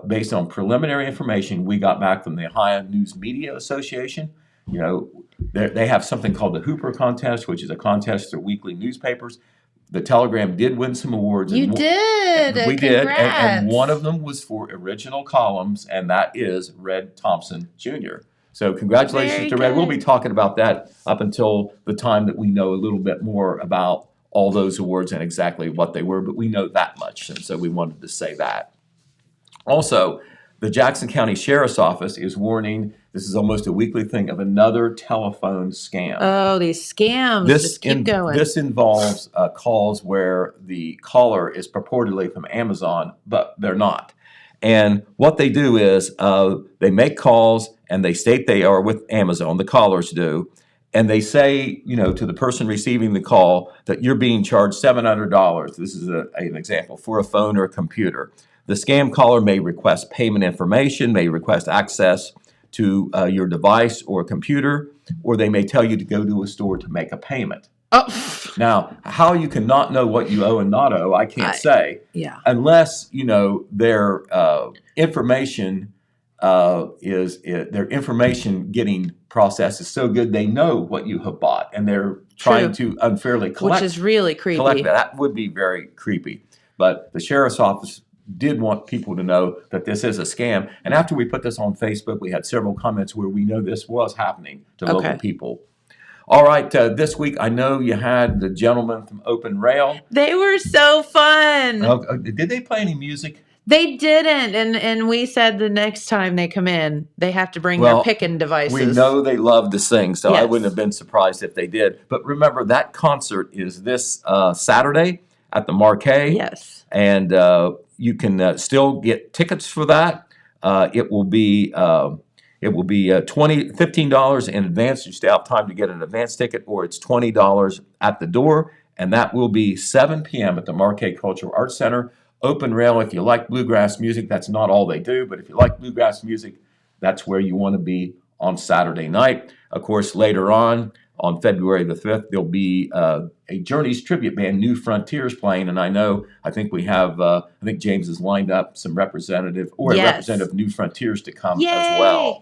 based on preliminary information we got back from the Ohio News Media Association, they have something called the Hooper Contest, which is a contest through weekly newspapers. The Telegram did win some awards. You did. We did. And Congrats. one of them was for original columns, and that is Red Thompson Jr. So congratulations Very to Red. We'll be good. talking about that up until the time that we know a little bit more about all those awards and exactly what they were, but we know that much, and so we wanted to say that. Also, the Jackson County Sheriff's Office is warning, this is almost a weekly thing, of another telephone scam. Oh, these scams. Just keep going. This involves calls where the caller is purportedly from Amazon, but they're not. And what they do is they make calls and they state they are with Amazon, the callers do, and they say, to the person receiving the call that you're being charged $700. This is an example for a phone or a computer. The scam caller may request payment information, may request access to your device or computer, or they may tell you to go to a store to make a payment. Oh, Now, how you can not know what you owe and not owe, I can't say, yeah. unless their information their information getting process is so good they know what you have bought, and they're trying to unfairly collect. Which is really creepy. Collect that would be very creepy. But the sheriff's office did want people to know that this is a scam. And after we put this on Facebook, we had several comments where we know this was happening to local people. All right, this week I know you had the gentleman from Open Rail. They were so fun. Did they play any music? They didn't, and we said the next time they come in, they have to bring their picking devices. We know they love to sing, so I Yes. wouldn't have been surprised if they did. But remember, that concert is this Saturday at the Marquee. Yes. And you can still get tickets for that. It will be $15 in advance. You still have time to get an advance ticket, or it's $20 at the door. And that will be 7 p.m. at the Marquee Cultural Arts Center. Open Rail, if you like bluegrass music, that's not all they do, but if you like bluegrass music, that's where you want to be on Saturday night. Of course, later on February the 5th, there'll be a Journeys tribute band, New Frontiers, playing, and I think we have, I think James has lined up some representative New Frontiers to come as well.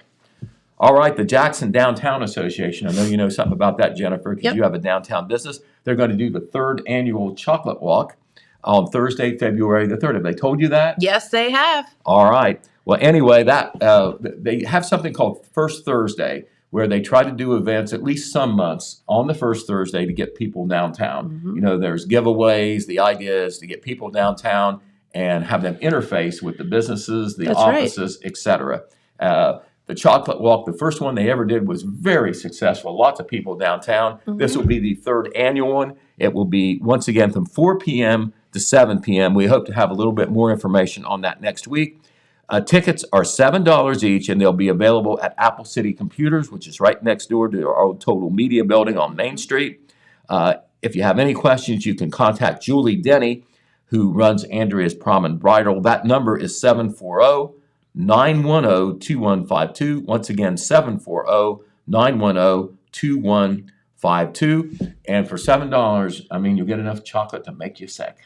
All right, the Jackson Downtown Association, I know you know something about that, Jennifer, because you have a downtown business. They're going to do the 3rd annual Chocolate Walk on Thursday, February the 3rd. Have they told you that? Yes, they have. All right. Well, anyway, they have something called First Thursday, where they try to do events at least some months on the first Thursday to get people downtown. Mm-hmm. There's giveaways. The idea is to get people downtown and have them interface with the businesses, the offices, etc. The Chocolate Walk, the first one they ever did, was very successful. Lots of people downtown. Mm-hmm. This will be the 3rd annual one. It will be, once again, from 4 p.m. to 7 p.m. We hope to have a little bit more information on that next week. Tickets are $7 each, and they'll be available at Apple City Computers, which is right next door to our old Total Media building on Main Street. If you have any questions, you can contact Julie Denny, who runs Andrea's Prom and Bridal. That number is 740-910-2152. Once again, 740-910-2152. And for $7, you'll get enough chocolate to make you sick.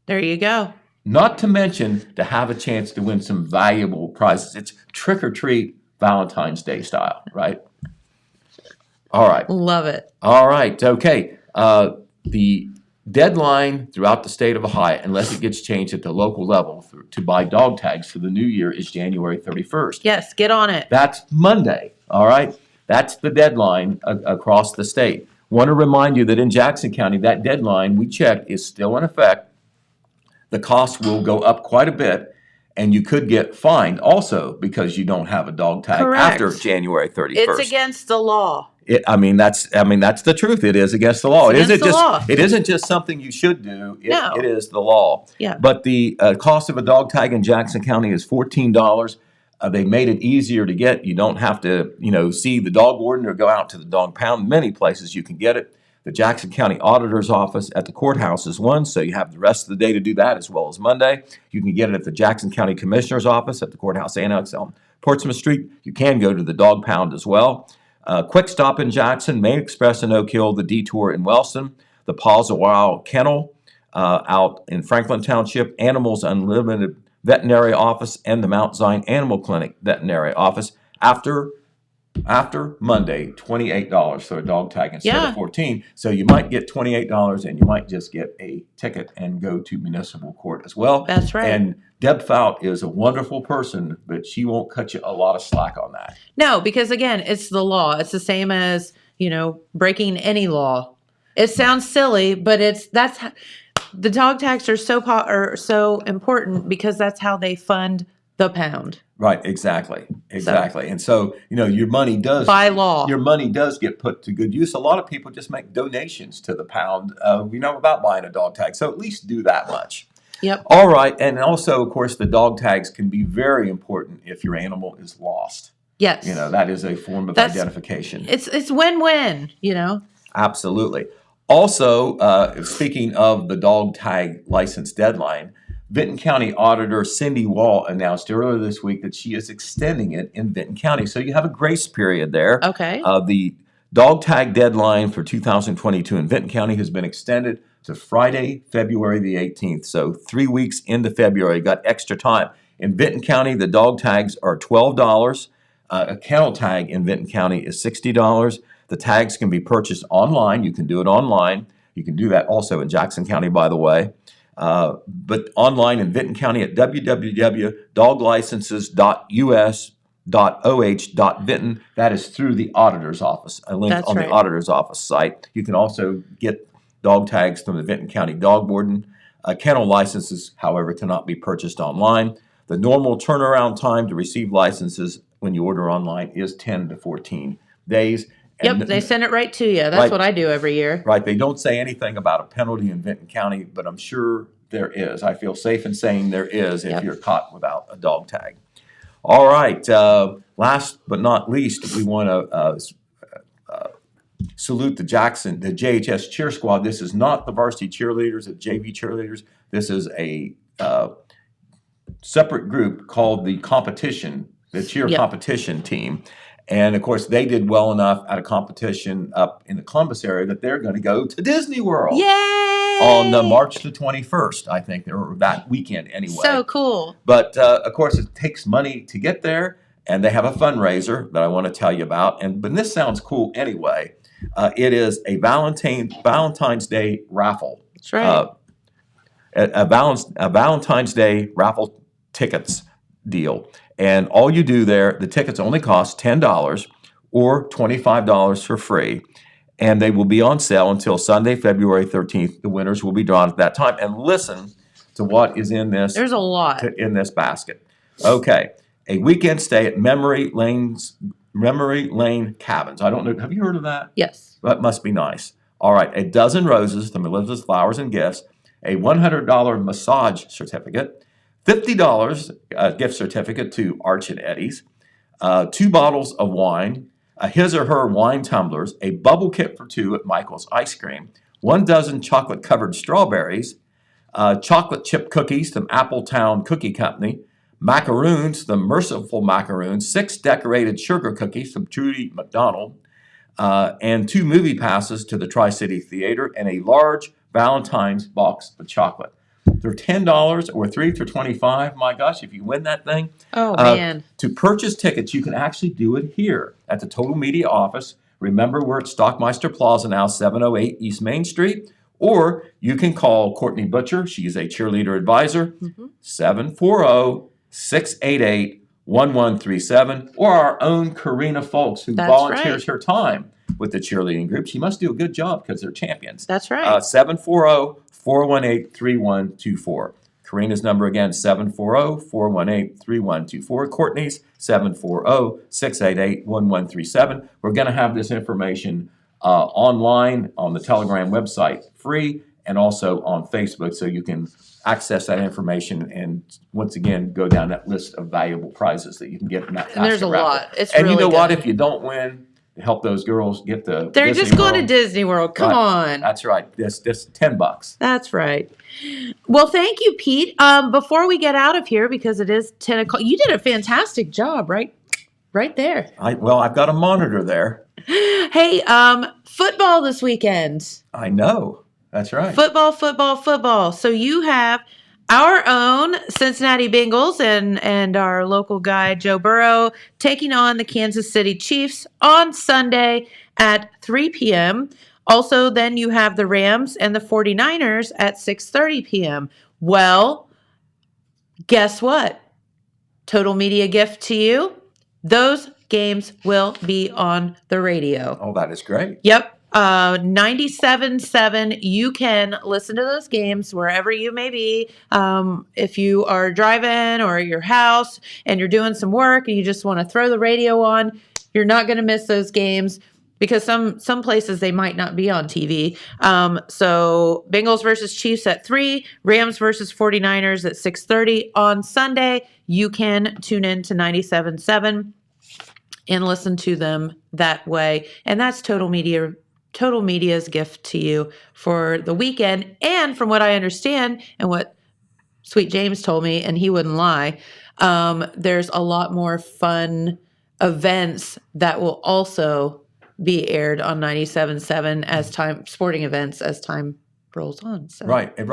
There you go. Not to mention to have a chance to win some valuable prizes. It's trick or treat Valentine's Day style, right? All right. Love it. All right. Okay. The deadline throughout the state of Ohio, unless it gets changed at the local level to buy dog tags for the new year, is January 31st. Yes, get on it. That's Monday. All right. That's the deadline across the state. Want to remind you that in Jackson County, that deadline we checked is still in effect. The cost will go up quite a bit And you could get fined also because you don't have a dog tag Correct. after January 31st. It's against the law. That's the truth. It is against the law. It's against the law. It isn't just something you should do. No. It is the law. Yeah. But the cost of a dog tag in Jackson County is $14. They made it easier to get. You don't have to, see the dog warden or go out to the dog pound. Many places you can get it. The Jackson County Auditor's Office at the courthouse is one, so you have the rest of the day to do that as well as Monday. You can get it at the Jackson County Commissioner's Office at the courthouse annex on Portsmouth Street. You can go to the dog pound as well. Quick Stop in Jackson, Main Express in Oak Hill, the Detour in Wellston, the Paws of Wild Kennel out in Franklin Township, Animals Unlimited Veterinary Office, and the Mount Zion Animal Clinic Veterinary Office. After Monday, $28 for a dog tag instead of $14. So you might get $28 and you might just get a ticket and go to municipal court as well. That's right. And Deb Fout is a wonderful person, but she won't cut you a lot of slack on that. No, because again, it's the law. It's the same as, breaking any law. It sounds silly, but the dog tags are so important because that's how they fund the pound. Right, exactly. And so, your money does by law. Your money does get put to good use. A lot of people just make donations to the pound, without buying a dog tag. So at least do that much. Yep. All right, and also, of course, the dog tags can be very important if your animal is lost. Yes. That is a form of identification. It's win-win. Absolutely. Also, speaking of the dog tag license deadline, Vinton County Auditor Cindy Wall announced earlier this week that she is extending it in Vinton County. So you have a grace period there. Okay. The dog tag deadline for 2022 in Vinton County has been extended to Friday, February the 18th. So 3 weeks into February, you got extra time. In Vinton County, the dog tags are $12. A kennel tag in Vinton County is $60. The tags can be purchased online. You can do it online. You can do that also in Jackson County, by the way. But online in Vinton County at www.doglicenses.us.oh.vinton. That is through the auditor's office. A link That's on right. the auditor's office site. You can also get dog tags from the Vinton County Dog Warden. Kennel licenses, however, cannot be purchased online. The normal turnaround time to receive licenses when you order online is 10 to 14 days. Yep, they send it right to you. That's Right. what I do every year. Right. They don't say anything about a penalty in Vinton County, but I'm sure there is. I feel safe in saying there is if Yep. you're caught without a dog tag. All right. Last but not least, we want to salute the JHS cheer squad. This is not the varsity cheerleaders, the JV cheerleaders. This is a separate group called the cheer Yep. competition team. And of course, they did well enough at a competition up in the Columbus area that they're going to go to Disney World Yay! on March the 21st, I think, or that weekend anyway. So cool. But of course, it takes money to get there, and they have a fundraiser that I want to tell you about. But this sounds cool anyway. It is a Valentine's Day raffle. That's right. A Valentine's Day raffle tickets deal. And all you do there, the tickets only cost $10 or $25 for free. And they will be on sale until Sunday, February 13th. The winners will be drawn at that time. And listen to what is in this. There's a lot. In this basket. Okay. A weekend stay at Memory Lane Cabins. I don't know. Have you heard of that? Yes. That must be nice. All right. A dozen roses, the Melissa's Flowers and Gifts, a $100 massage certificate, $50 gift certificate to Arch and Eddie's, 2 bottles of wine, a his or her wine tumblers, a bubble kit for 2 at Michael's Ice Cream, 1 dozen chocolate-covered strawberries, chocolate chip cookies from Appletown Cookie Company, macaroons, the Merciful Macaroons, 6 decorated sugar cookies from Trudy McDonald, and 2 movie passes to the Tri-City Theater, and a large Valentine's box of chocolate. They're $10 or 3 for $25. My gosh, if you win that thing. Oh, man. To purchase tickets, you can actually do it here at the Total Media office. Remember, we're at Stockmeister Plaza now, 708 East Main Street. Or you can call Courtney Butcher. She's a cheerleader advisor, 740-688-1137. Or our own Karina Folks, who That's volunteers right. her time with the cheerleading group. She must do a good job because they're champions. That's right. 740-418-3124. Karina's number again, 740-418-3124. Courtney's 740-688-1137. We're going to have this information online on the Telegram website, free, and also on Facebook, so you can access that information and once again go down that list of valuable prizes that you can get in that And there's basket a raffle. lot. It's And really you know what? good. If you don't win, help those girls get the They're Disney just going to World. Disney World. Come Right. on. That's right. This $10. That's right. Well, thank you, Pete. Before we get out of here, because it is 10 o'clock, you did a fantastic job, right there. I've got a monitor there. Hey, football this weekend. I know. That's right. Football. So you have our own Cincinnati Bengals and our local guy, Joe Burrow, taking on the Kansas City Chiefs on Sunday at 3 p.m. Also, then you have the Rams and the 49ers at 6:30 p.m. Well, guess what? Total media gift to you. Those games will be on the radio. Oh, that is great. Yep. 97.7. You can listen to those games wherever you may be. If you are driving or at your house and you're doing some work and you just want to throw the radio on, you're not going to miss those games because some places they might not be on TV. So Bengals versus Chiefs at 3, Rams versus 49ers at 6:30 on Sunday. You can tune in to 97.7 and listen to them that way. And that's Total Media's gift to you for the weekend. And from what I understand and what Sweet James told me, and he wouldn't lie, there's a lot more fun events that will also be aired on 97.7 as sporting events as time rolls on. So. Right. And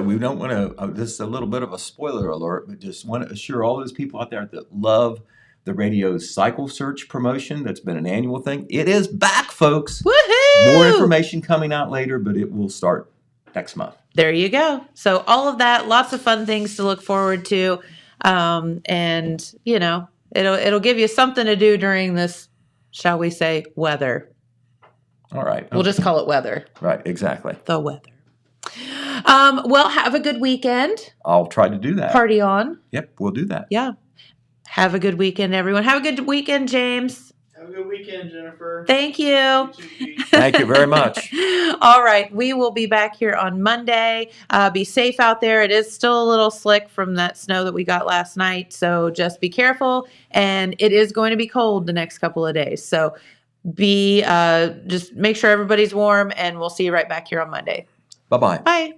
we don't want to, this is a little bit of a spoiler alert, but just want to assure all those people out there that love the radio's Cycle Search promotion that's been an annual thing. It is back, folks. Woohoo! More information coming out later, but it will start next month. There you go. So all of that, lots of fun things to look forward to. And, you know, it'll give you something to do during this, shall we say, weather. All right. We'll just call it weather. Right, exactly. The weather. Well, have a good weekend. I'll try to do that. Party on. Yep, we'll do that. Yeah. Have a good weekend, everyone. Have a good weekend, James. Have a good weekend, Jennifer. Thank you. You too, Pete. Thank you very much. All right. We will be back here on Monday. Be safe out there. It is still a little slick from that snow that we got last night. So just be careful. And it is going to be cold the next couple of days. So just make sure everybody's warm and we'll see you right back here on Monday. Bye-bye. Bye.